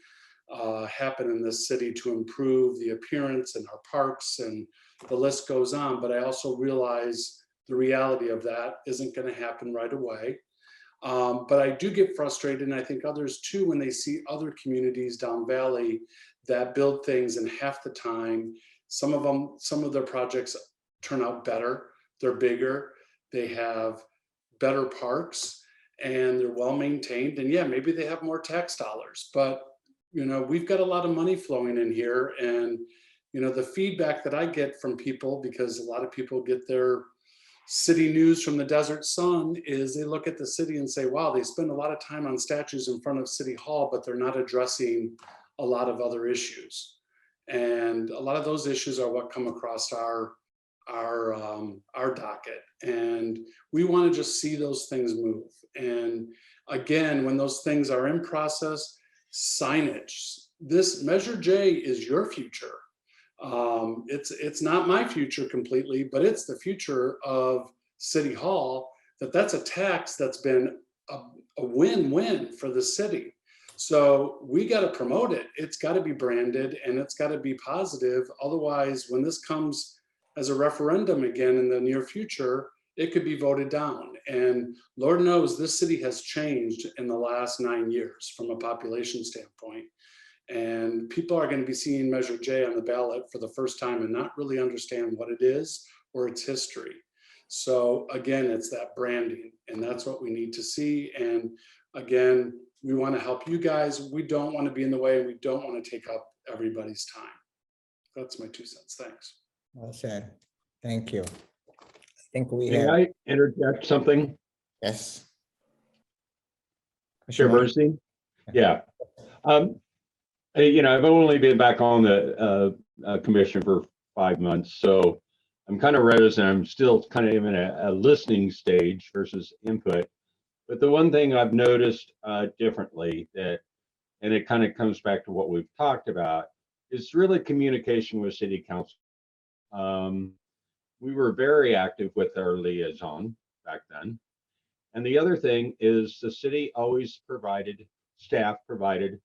happen in this city to improve the appearance and our parks, and the list goes on. But I also realize the reality of that isn't going to happen right away. But I do get frustrated, and I think others too, when they see other communities down valley that build things in half the time. Some of their projects turn out better. They're bigger. They have better parks, and they're well maintained. And yeah, maybe they have more tax dollars, but we've got a lot of money flowing in here, and, the feedback that I get from people, because a lot of people get their city news from the Desert Sun, is they look at the city and say, wow, they spend a lot of time on statues in front of City Hall, but they're not addressing a lot of other issues. And a lot of those issues are what come across our docket. And we want to just see those things move. And again, when those things are in process, signage, this Measure J is your future. It's not my future completely, but it's the future of City Hall. That's a tax that's been a win-win for the city. So we got to promote it. It's got to be branded and it's got to be positive. Otherwise, when this comes as a referendum again in the near future, it could be voted down. And Lord knows this city has changed in the last 9 years from a population standpoint. And people are going to be seeing Measure J on the ballot for the first time and not really understand what it is or its history. So again, it's that branding, and that's what we need to see. And again, we want to help you guys. We don't want to be in the way. We don't want to take up everybody's time. That's my 2 cents. Thanks. Well said. Thank you. I think we May have, I interject something? yes. Chair Bernstein? Yeah. I've only been back on the commission for 5 months, so I'm kind of reticent. I'm still kind of in a listening stage versus input. But the one thing I've noticed differently and it kind of comes back to what we've talked about, is really communication with City Council. We were very active with our liaison back then. And the other thing is the city always staff provided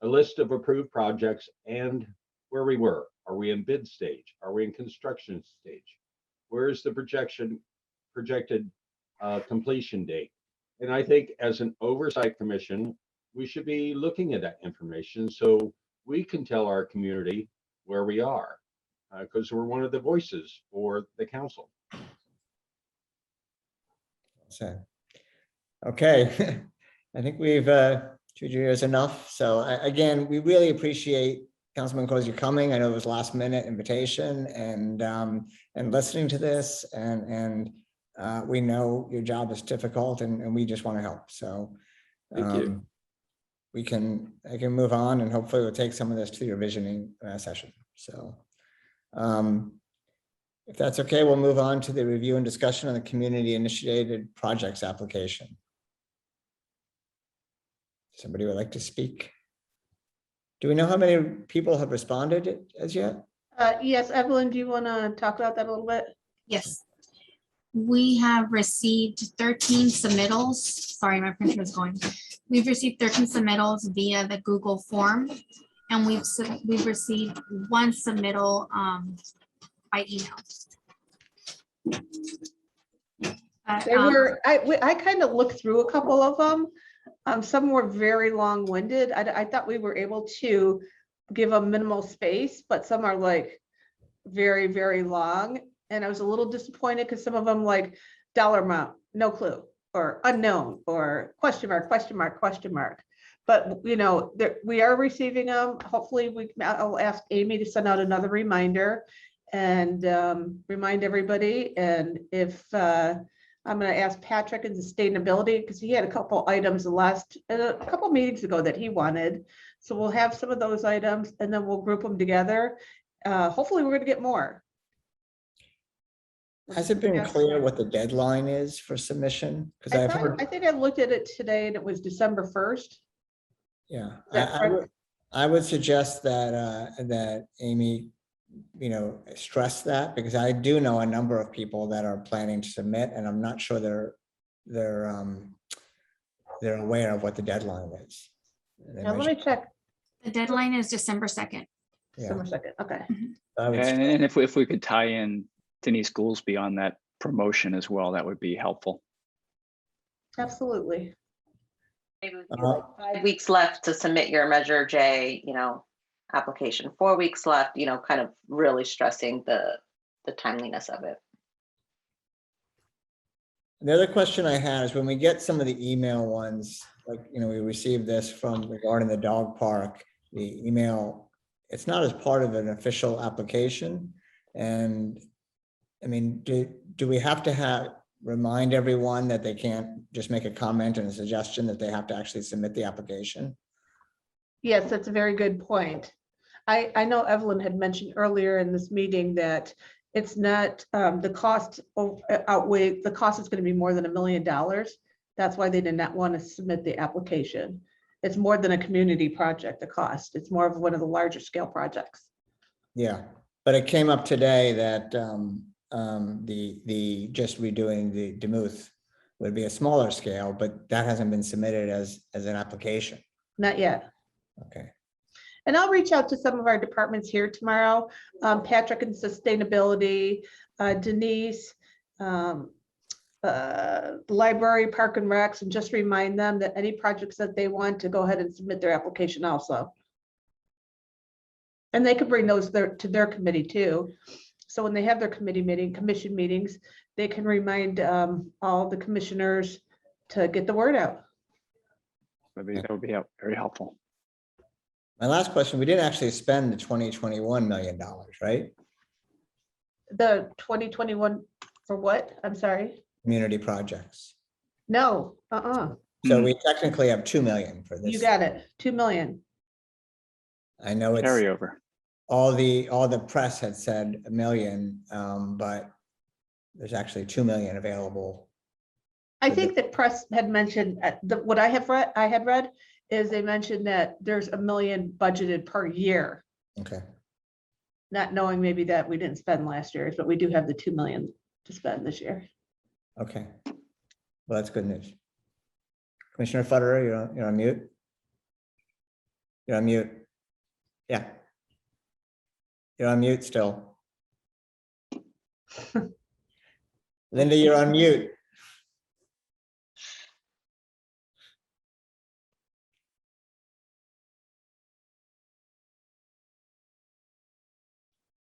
a list of approved projects and where we were. Are we in bid stage? Are we in construction stage? Where is the projected completion date? And I think as an oversight commission, we should be looking at that information so we can tell our community where we are, because we're one of the voices for the council. Okay, I think we've chewed your ears enough. So again, we really appreciate Councilman Cozy coming. I know it was last minute invitation and listening to this, and we know your job is difficult, and we just want to help. So Thank you. I can move on, and hopefully we'll take some of this to your visioning session. So if that's okay, we'll move on to the review and discussion on the community initiated projects application. Somebody would like to speak? Do we know how many people have responded as yet? Yes, Evelyn, do you want to talk about that a little bit? Yes. We have received 13 submittals. Sorry, my printer is going. We've received 13 submittals via the Google form, and we've received 1 submittal by email. I kind of looked through a couple of them. Some were very long-winded. I thought we were able to give a minimal space, but some are like very, very long. And I was a little disappointed because some of them like dollar amount, no clue, or unknown, or question mark, question mark, question mark. But we are receiving them. Hopefully I'll ask Amy to send out another reminder and remind everybody. And if I'm going to ask Patrick in sustainability, because he had a couple items a couple meetings ago that he wanted. So we'll have some of those items and then we'll group them together. Hopefully we're going to get more. Has it been clear what the deadline is for submission? Because I think I looked at it today and it was December 1st. Yeah, I would suggest that Amy, stress that, because I do know a number of people that are planning to submit, and I'm not sure they're aware of what the deadline is. Now let me check. The deadline is December 2nd. December 2nd. Okay. And if we could tie in Denise Goolsby on that promotion as well, that would be helpful. Absolutely. Maybe we feel like 5 weeks left to submit your Measure J, application. 4 weeks left, kind of really stressing the timeliness of it. The other question I had is when we get some of the email ones, like, we received this from regarding the dog park, the email, it's not as part of an official application. And I mean, do we have to remind everyone that they can't just make a comment and a suggestion, that they have to actually submit the application? Yes, that's a very good point. I know Evelyn had mentioned earlier in this meeting that it's not, the cost outweigh, the cost is going to be more than $1 million. That's why they did not want to submit the application. It's more than a community project, the cost. It's more of one of the larger scale projects. Yeah, but it came up today that the just redoing the Demuth would be a smaller scale, but that hasn't been submitted as an application. Not yet. Okay. And I'll reach out to some of our departments here tomorrow, Patrick in sustainability, Denise, library, park and recs, and just remind them that any projects that they want to go ahead and submit their application also. And they could bring those to their committee too. So when they have their commission meetings, they can remind all the commissioners to get the word out. That would be very helpful. My last question, we didn't actually spend the 2021 $1 million, right? The 2021 for what? I'm sorry. Community projects. No, So we technically have 2 million for this. You got it. 2 million. I know it's Carryover. all the press had said 1 million, but there's actually 2 million available. I think the press had mentioned what I had read is they mentioned that there's 1 million budgeted per year. Okay. Not knowing maybe that we didn't spend last year, but we do have the 2 million to spend this year. Okay. Well, that's good news. Commissioner Futterer, you're on mute. You're on mute. Yeah. You're on mute still. Linda, you're on mute.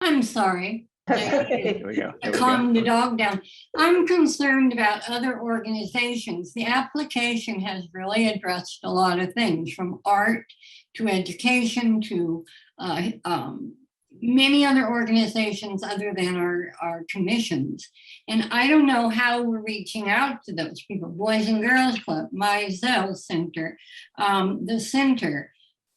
I'm sorry. There we go. There we go. Calm the dog down. I'm concerned about other organizations. The application has really addressed a lot of things, from art to education to many other organizations other than our commissions. And I don't know how we're reaching out to those people. Boys and Girls Club, Mizell Center, the center.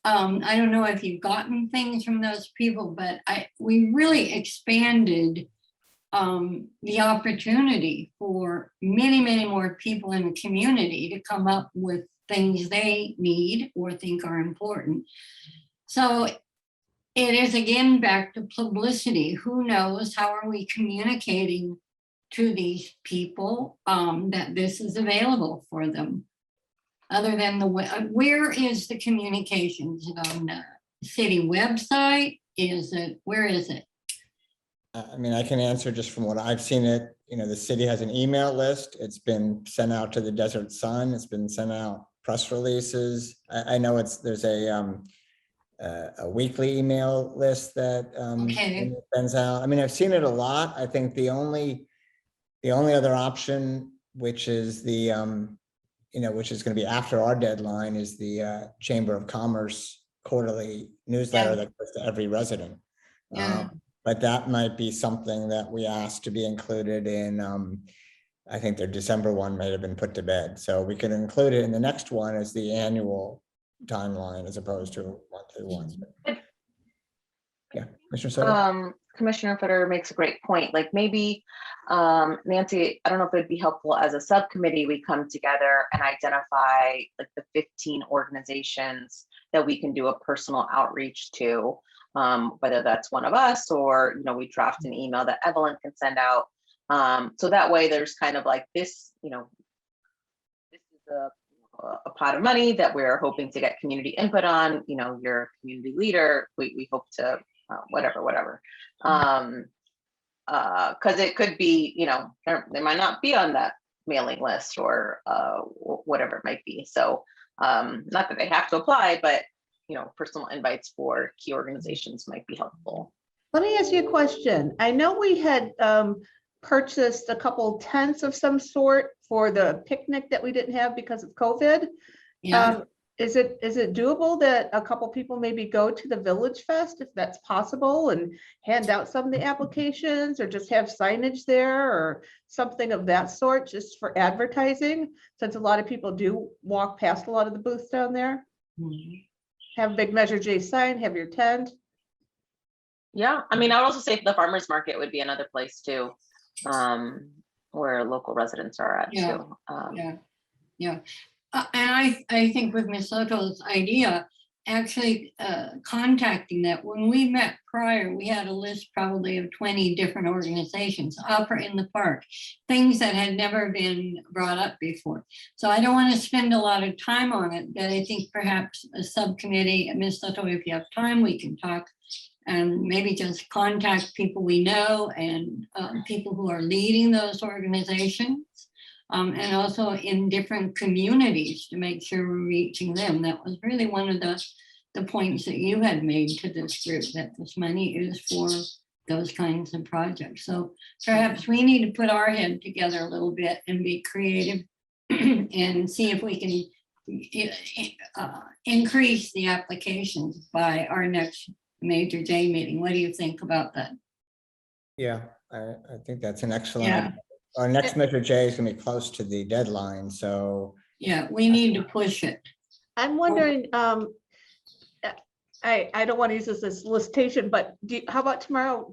I don't know if you've gotten things from those people, but we really expanded the opportunity for many, many more people in the community to come up with things they need or think are important. So it is again back to publicity. Who knows? How are we communicating to these people that this is available for them? Other than where is the communications? Is it on the city website? Where is it? I mean, I can answer just from what I've seen it. The city has an email list. It's been sent out to the Desert Sun. It's been sent out press releases. I know there's a weekly email list that sends out. I mean, I've seen it a lot. I think the only other option, which is which is going to be after our deadline, is the Chamber of Commerce quarterly newsletter that goes to every resident. Yeah. But that might be something that we asked to be included in. I think their December one may have been put to bed, so we can include it in the next one as the annual timeline as opposed to monthly ones. Yeah, Commissioner Soto? Commissioner Footer makes a great point. Like maybe, Nancy, I don't know if it'd be helpful as a subcommittee, we come together and identify like the 15 organizations that we can do a personal outreach to, whether that's one of us or, we draft an email that Evelyn can send out. So that way there's kind of like this, this is a pot of money that we're hoping to get community input on, you're a community leader, we hope to, whatever. Because it could be, they might not be on that mailing list or whatever it might be. So not that they have to apply, but personal invites for key organizations might be helpful. Let me ask you a question. I know we had purchased a couple tents of some sort for the picnic that we didn't have because of COVID. Yeah. is it doable that a couple people maybe go to the Village Fest if that's possible and hand out some of the applications or just have signage there or something of that sort just for advertising? Since a lot of people do walk past a lot of the booths down there. Have a big Measure J sign, have your tent. Yeah, I mean, I would also say the farmer's market would be another place too, where local residents are at Yeah. too. Yeah. And I think with Ms. Soto's idea, actually contacting that, when we met prior, we had a list probably of 20 different organizations up in the park, things that had never been brought up before. So I don't want to spend a lot of time on it, but I think perhaps a subcommittee, Ms. Soto, if you have time, we can talk and maybe just contact people we know and people who are leading those organizations. And also in different communities to make sure we're reaching them. That was really one of the points that you had made to this group, that this money is for those kinds of projects. So perhaps we need to put our head together a little bit and be creative and see if we can increase the applications by our next Major J meeting. What do you think about that? Yeah, I think that's an excellent Yeah. idea. Our next Measure J is gonna be close to the deadline, so. Yeah, we need to push it. I'm wondering, I don't want to use this as solicitation, but how about tomorrow,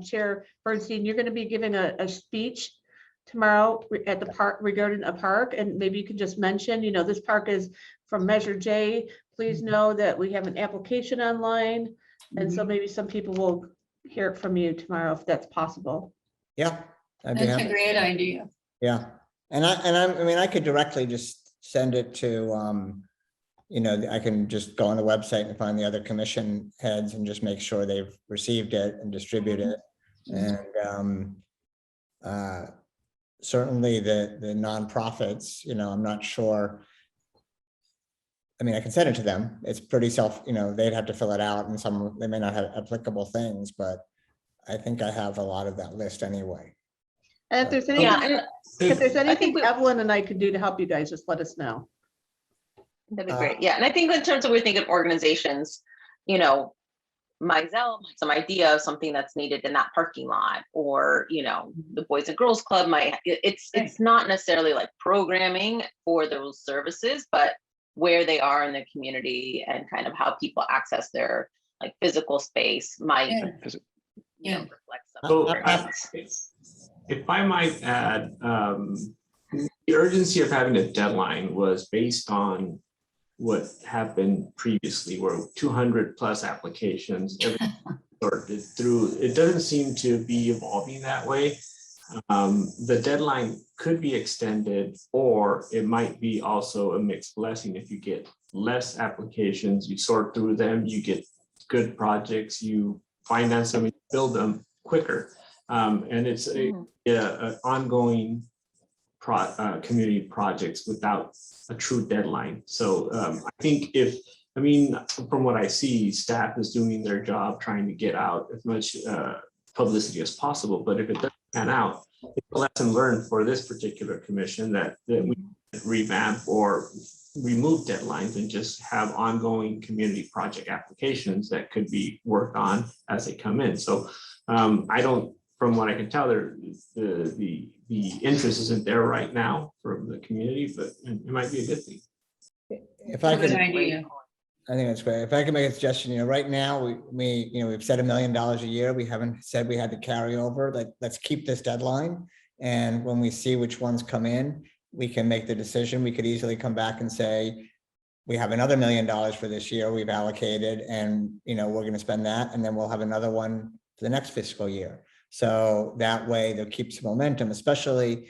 Chair Bernstein, you're going to be giving a speech tomorrow at the park regarding a park, and maybe you can just mention, this park is from Measure J. Please know that we have an application online, and so maybe some people will hear it from you tomorrow if that's possible. Yeah. I'd be That's a happy. great idea. Yeah, and I mean, I could directly just send it to, I can just go on the website and find the other commission heads and just make sure they've received it and distribute it. And certainly the nonprofits, I'm not sure. I mean, I can send it to them. It's pretty they'd have to fill it out, and they may not have applicable things, but I think I have a lot of that list anyway. And if there's anything Evelyn and I could do to help you guys, just let us know. That'd be great. Yeah, and I think in terms of we're thinking organizations, Mizell, some idea of something that's needed in that parking lot, or the Boys and Girls Club might. It's not necessarily like programming for those services, but where they are in the community and kind of how people access their like physical space might reflect some of their needs. If I might add, the urgency of having a deadline was based on what happened previously, where 200 plus applications sorted through. It doesn't seem to be evolving that way. The deadline could be extended, or it might be also a mixed blessing. If you get less applications, you sort through them, you get good projects, you finance them, you build them quicker. And it's an ongoing community projects without a true deadline. So I think from what I see, staff is doing their job trying to get out as much publicity as possible. But if it doesn't pan out, it's a lesson learned for this particular commission that we revamp or remove deadlines and just have ongoing community project applications that could be worked on as they come in. So from what I can tell, the interest isn't there right now from the community, but it might be a good thing. If I could, idea. I think that's great. If I can make a suggestion, right now we've said $1 million a year. We haven't said we had to carry over. Like, let's keep this deadline. And when we see which ones come in, we can make the decision. We could easily come back and say, we have another $1 million for this year we've allocated, and we're going to spend that, and then we'll have another one for the next fiscal year. So that way they'll keep some momentum, especially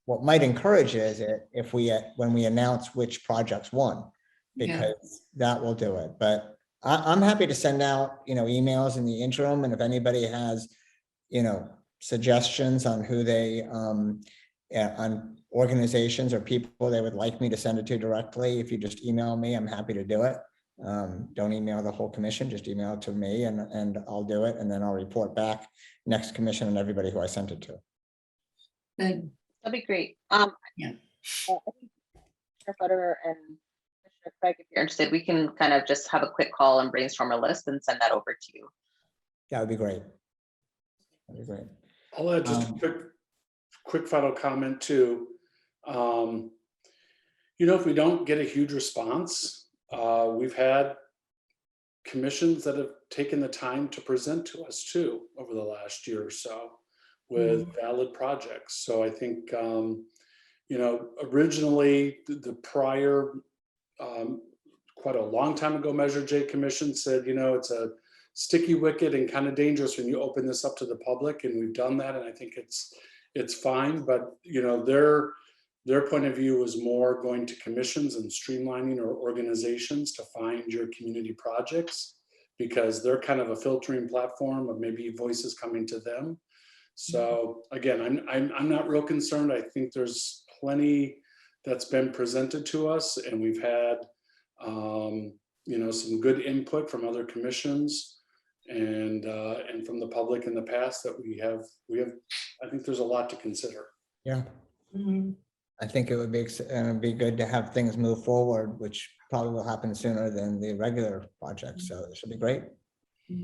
what might encourage is if when we announce which projects won, because that will do it. But I'm happy to send out, emails in the interim. And if anybody has, suggestions on who they, on organizations or people they would like me to send it to directly, if you just email me, I'm happy to do it. Don't email the whole commission, just email it to me and I'll do it. And then I'll report back next commission and everybody who I sent it to. Good. That'd be great. Yeah. I think Chair Federer and Craig, if you're interested, we can kind of just have a quick call and brainstorm a list and send that over to you. That would be great. That'd be great. I'll add just a quick final comment too. If we don't get a huge response, we've had commissions that have taken the time to present to us too over the last year or so with valid projects. So I think, originally the prior, quite a long time ago, Measure J Commission said, it's a sticky wicket and kind of dangerous when you open this up to the public, and we've done that, and I think it's fine. But their point of view was more going to commissions and streamlining or organizations to find your community projects, because they're kind of a filtering platform of maybe voices coming to them. So again, I'm not real concerned. I think there's plenty that's been presented to us, and we've had some good input from other commissions and from the public in the past that we have. I think there's a lot to consider. Yeah. I think it would be good to have things move forward, which probably will happen sooner than the regular project. So it should be great. I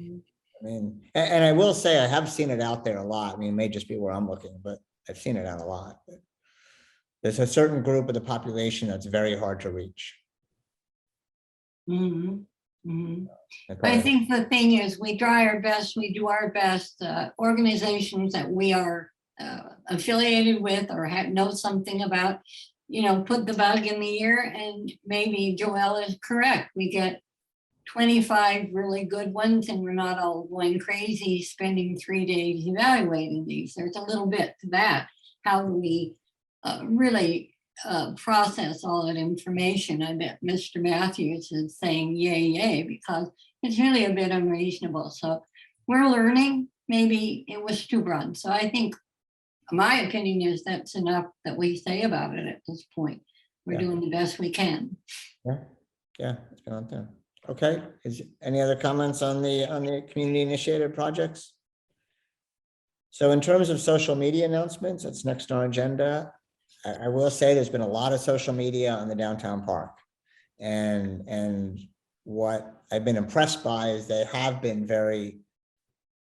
mean, and I will say I have seen it out there a lot. I mean, it may just be where I'm looking, but I've seen it out a lot. There's a certain group of the population that's very hard to reach. I think the thing is, we try our best, we do our best. Organizations that we are affiliated with or know something about, put the bug in the ear, and maybe Joelle is correct. We get 25 really good ones, and we're not all going crazy spending 3 days evaluating these. There's a little bit to that. How do we really process all that information? I bet Mr. Matthews is saying yay, because it's really a bit unreasonable. So we're learning. Maybe it was too broad. So I think my opinion is that's enough that we say about it at this point. We're doing the best we can. Yeah, it's been out there. Okay, any other comments on the community initiated projects? So in terms of social media announcements, that's next on our agenda. I will say there's been a lot of social media on the downtown park, and what I've been impressed by is they have been very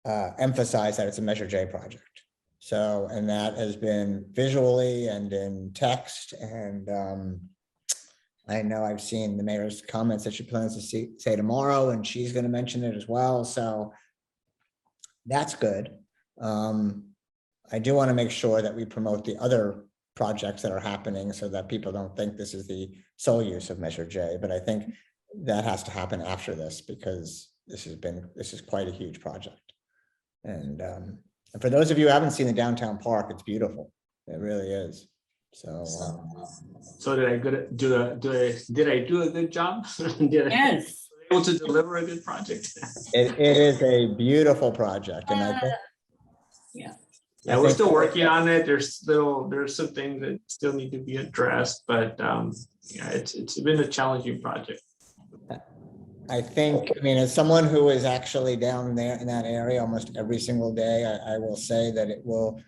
emphasized that it's a Measure J project. So, and that has been visually and in text, and I know I've seen the mayor's comments that she plans to say tomorrow, and she's going to mention it as well. So that's good. I do want to make sure that we promote the other projects that are happening so that people don't think this is the sole use of Measure J. But I think that has to happen after this, because this is quite a huge project. And for those of you who haven't seen the downtown park, it's beautiful. It really is. So, so did I do a good job? Yes. Able to deliver a good project? it is a beautiful project, and I think. Yeah, we're still working on it. There's some things that still need to be addressed, but yeah, it's been a challenging project. I think, I mean, as someone who is actually down there in that area almost every single day, I will say that it will,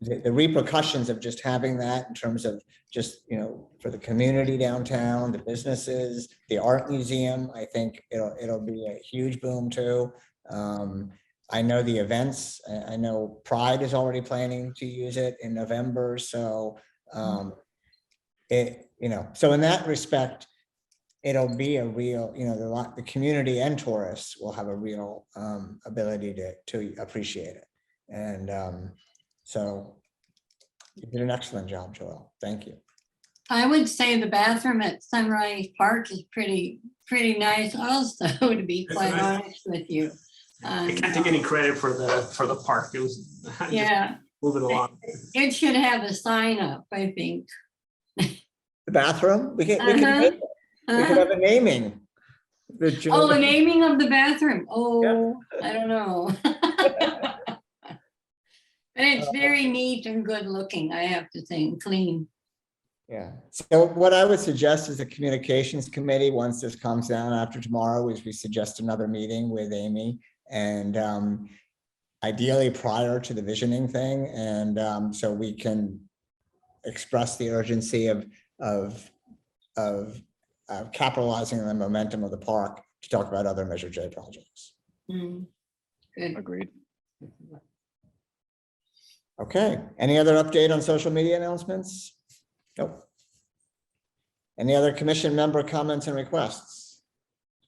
the repercussions of just having that in terms of just, for the community downtown, the businesses, the art museum, I think it'll be a huge boom too. I know the events, I know Pride is already planning to use it in November. So, so in that respect, it'll be a real, the community and tourists will have a real ability to appreciate it. And so you did an excellent job, Joelle. Thank you. I would say the bathroom at Sunrise Park is pretty nice also, to be quite honest with you. I can't take any credit for the park. It was moving along. It should have a sign up, I think. The bathroom? We can have a naming. Oh, a naming of the bathroom. Oh, yeah. I don't know. But it's very neat and good looking, I have to say, and clean. Yeah. So what I would suggest is the communications committee, once this comes down after tomorrow, is we suggest another meeting with Amy, and ideally prior to the visioning thing. And so we can express the urgency of capitalizing on the momentum of the park to talk about other Measure J projects. Mm, Good. Agreed. Okay, any other update on social media announcements? Nope. Any other commission member comments and requests?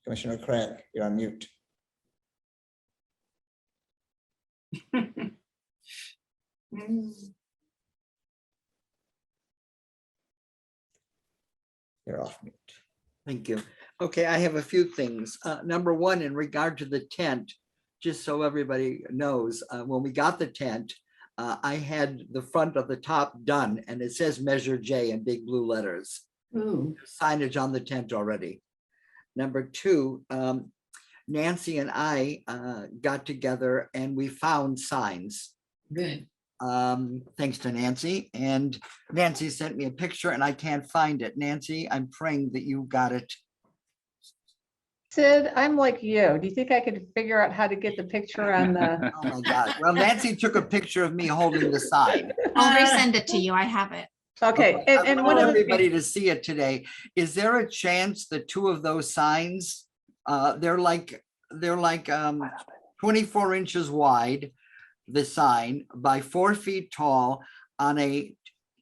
Commissioner Craig, you're on mute. Mm. You're off mute. Thank you. Okay, I have a few things. Number one, in regard to the tent, just so everybody knows, when we got the tent, I had the front of the top done and it says Measure J in big blue letters. Ooh, Signage on the tent already. Number two, Nancy and I got together and we found signs. good. Thanks to Nancy. And Nancy sent me a picture and I can't find it. Nancy, I'm praying that you got it. Sid, I'm like you. Do you think I could figure out how to get the picture on the? Oh my God. Well, Nancy took a picture of me holding the sign. I'll resend it to you. I have it. Okay, I and want one of the, everybody to see it today. Is there a chance the two of those signs, they're like 24 inches wide, the sign, by 4 feet tall on a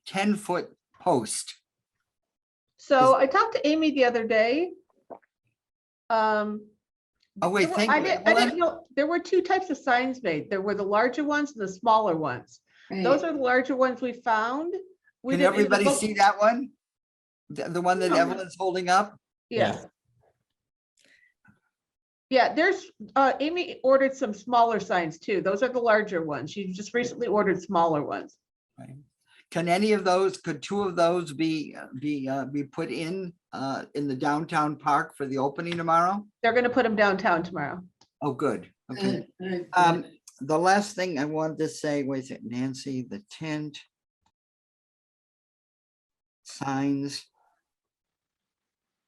10-foot post. so I talked to Amy the other day. Oh, wait, There were- thank I you. didn't know, there were two types of signs made. There were the larger ones and the smaller ones. Those are the larger ones we found. We Can didn't even everybody look- see that one? The one that No. Evelyn's holding up? Yeah. Yeah, there's, Amy ordered some smaller signs too. Those are the larger ones. She just recently ordered smaller ones. Can any of those, could two of those be put in the downtown park for the opening tomorrow? They're gonna put them downtown tomorrow. Oh, good. Okay. Good, good. The last thing I wanted to say was it Nancy, the tent, signs.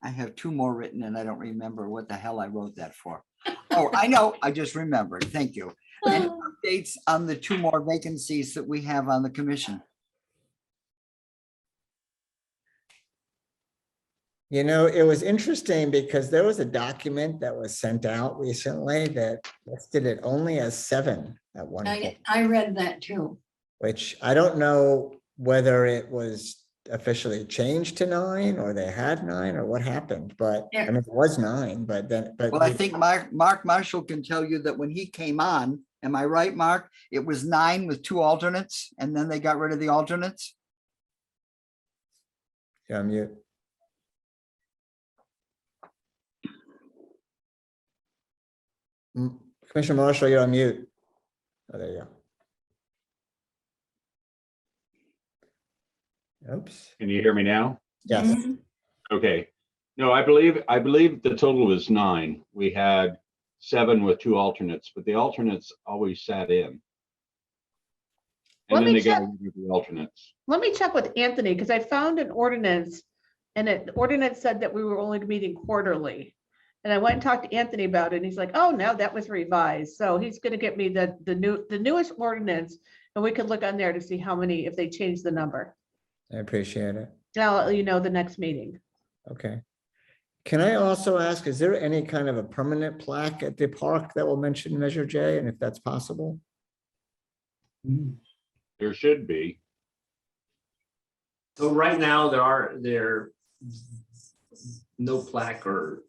I have two more written and I don't remember what the hell I wrote that for. Oh, I know, I just remembered. Thank you. Any updates on the two more vacancies that we have on the commission? You know, it was interesting because there was a document that was sent out recently that listed it only as 7 at one point, I read that too. which I don't know whether it was officially changed to 9 or they had 9 or what happened, but I mean, it was 9, but then, but Well, I think Mark Marshall can tell you that when he came on, am I right, Mark? It was 9 with 2 alternates and then they got rid of the alternates? Yeah, I'm mute. Commissioner Marshall, you're on mute. Oh, there you go. Oops. Can you hear me now? Yes. Mhm. Okay. No, I believe the total was 9. We had 7 with 2 alternates, but the alternates always sat in. Let And then me they got check. rid of the alternates. Let me check with Anthony, because I found an ordinance and the ordinance said that we were only meeting quarterly. And I went and talked to Anthony about it and he's like, oh, no, that was revised. So he's gonna get me the newest ordinance and we could look on there to see how many, if they changed the number. I appreciate it. And I'll let you know the next meeting. Okay. Can I also ask, is there any kind of a permanent plaque at the park that will mention Measure J, and if that's possible? There should be. So right now, there no plaque or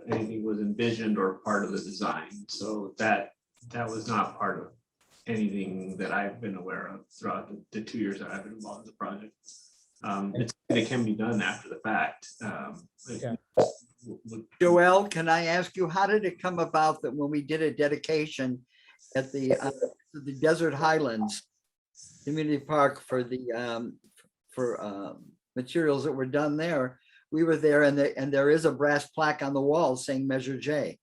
anything was envisioned or part of the design. So that was not part of anything that I've been aware of throughout the 2 years that I've been involved in the project. It can be done after the fact. Yeah. Joelle, can I ask you, how did it come about that when we did a dedication at the Desert Highlands Community Park for the materials that were done there, we were there and there is a brass plaque on the wall saying Measure J?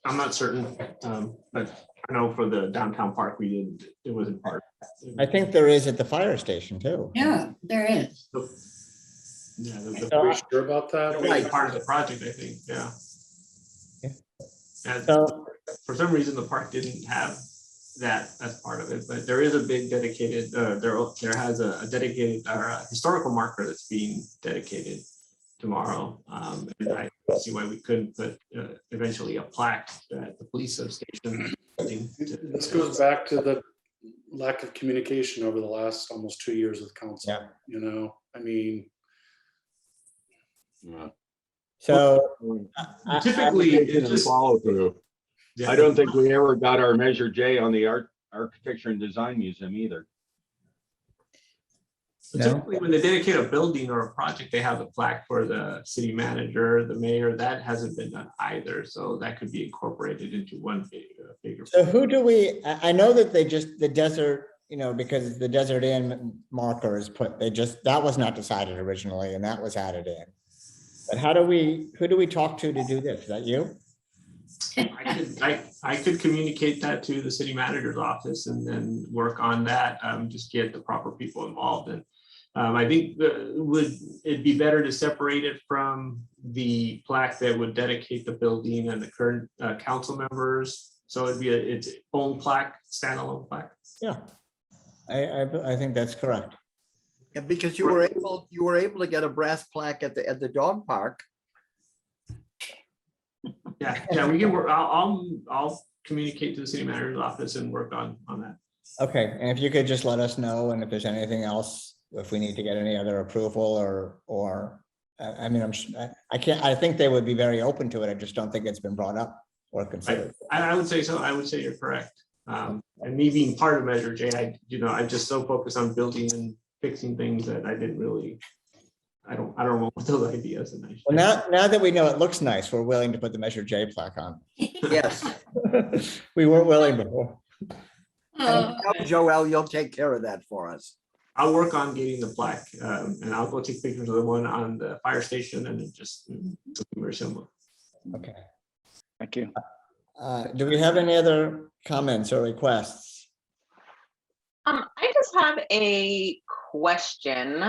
I'm not certain, but I know for the downtown park, it wasn't part. I think there is at the fire station too. Yeah, there is. Yeah, Are you sure about that? it was part of the project, I think, yeah. Yeah. And So, for some reason, the park didn't have that as part of it, but there is a big dedicated, there has a dedicated or a historical marker that's being dedicated tomorrow. And I don't see why we couldn't put eventually a plaque at the police substation. This goes back to the lack of communication over the last almost 2 years with council. Yeah. You know, I mean, So Typically, It it didn't just. follow through. Yeah. I don't think we ever got our Measure J on the Architecture and Design Museum either. No. Typically, when they dedicate a building or a project, they have the plaque for the city manager, the mayor. That hasn't been done either. So that could be incorporated into one bigger. So who do we, I know that they just, the desert, you know, because the Desert Inn marker is put, that was not decided originally and that was added in. But who do we talk to do this? Is that you? I could communicate that to the city manager's office and then work on that, just get the proper people involved. And I think would it be better to separate it from the plaque that would dedicate the building and the current council members? So it'd be its own plaque, standalone plaque. Yeah, I think that's correct. Yeah, because you were able to get a brass plaque at the dog park. Yeah, we can work. I'll communicate to the city manager's office and work on that. Okay, and if you could just let us know, and if there's anything else, if we need to get any other approval or I mean, I think they would be very open to it. I just don't think it's been brought up or considered. I would say so. I would say you're correct. And me being part of Measure J, I'm just so focused on building and fixing things that I didn't really. I don't know what those ideas. And Well, now that we know it looks nice, we're willing to put the Measure J plaque on. Yes. We weren't willing before. Oh, Joel, you'll take care of that for us. I'll work on getting the plaque, and I'll go take pictures of the one on the fire station and just something very similar. Okay. Thank you. Do we have any other comments or requests? I just have a question.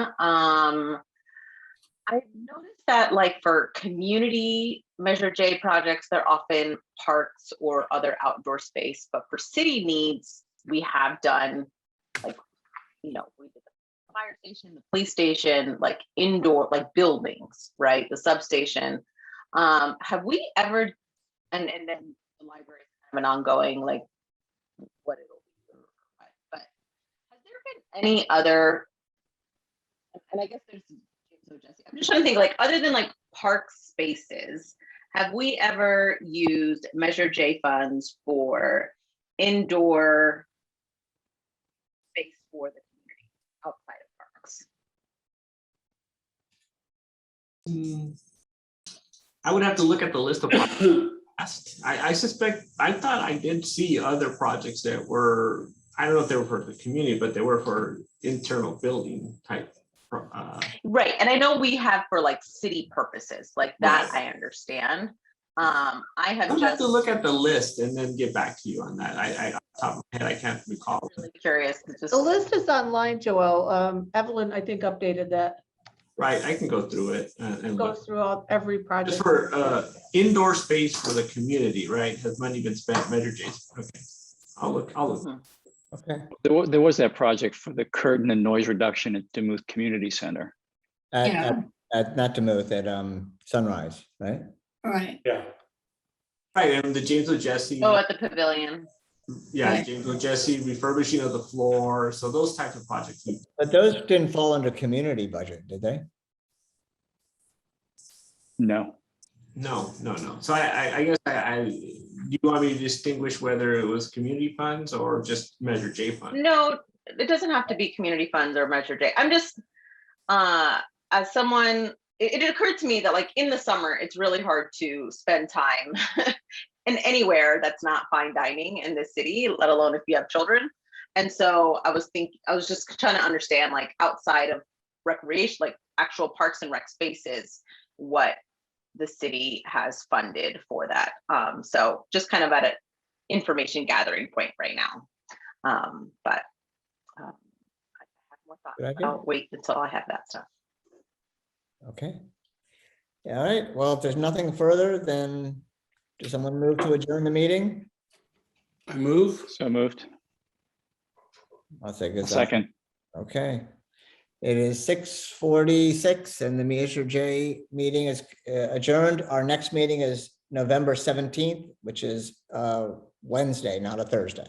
I've noticed that like for community Measure J projects, they're often parks or other outdoor space, but for city needs, we have done like, we did the fire station, the police station, like indoor, like buildings, right? The substation. Have we ever, and then the library have an ongoing, like what it'll be, but has there been any other, and I guess there's, so Jesse, I'm just trying to think, like, other than like park spaces, have we ever used Measure J funds for indoor space for the community outside of parks? I would have to look at the list of projects. I suspect, I thought I did see other projects that were, I don't know if they were for the community, but they were for internal building type. Right, and I know we have for like city purposes, like that Right. I understand. I have I'll just have to look at the list and then get back to you on that. I off the top of my head, I can't recall. really curious. Just, The list is online, Joel. Evelyn, I think, updated that. Right, I can go through it and look. Goes through every project. Just for indoor space for the community, right? Has money been spent, Measure J? Okay, I'll look. Okay. There was that project for the curtain and noise reduction at Demuth Community Center. Yeah. At not Demuth, at Sunrise, right? right. yeah. Right, and the James O. Jesse. oh, at the pavilion. Yeah, Right. James O. Jesse refurbishing of the floor. So those types of projects. But those didn't fall under community budget, did they? No. No. So I guess do you want me to distinguish whether it was community funds or just Measure J funds? No, it doesn't have to be community funds or Measure J. I'm just, as someone, it occurred to me that like in the summer, it's really hard to spend time in anywhere that's not fine dining in this city, let alone if you have children. And so I was just trying to understand like outside of recreation, like actual parks and rec spaces, what the city has funded for that. So just kind of at an information gathering point right now. But I have more thoughts. Good idea. I'll wait until I have that stuff. Okay. All right, well, if there's nothing further, then does someone move to adjourn the meeting? I move. So moved. I'll say good. Second. Okay. It is 6:46 and the Measure J meeting is adjourned. Our next meeting is November 17th, which is Wednesday, not a Thursday.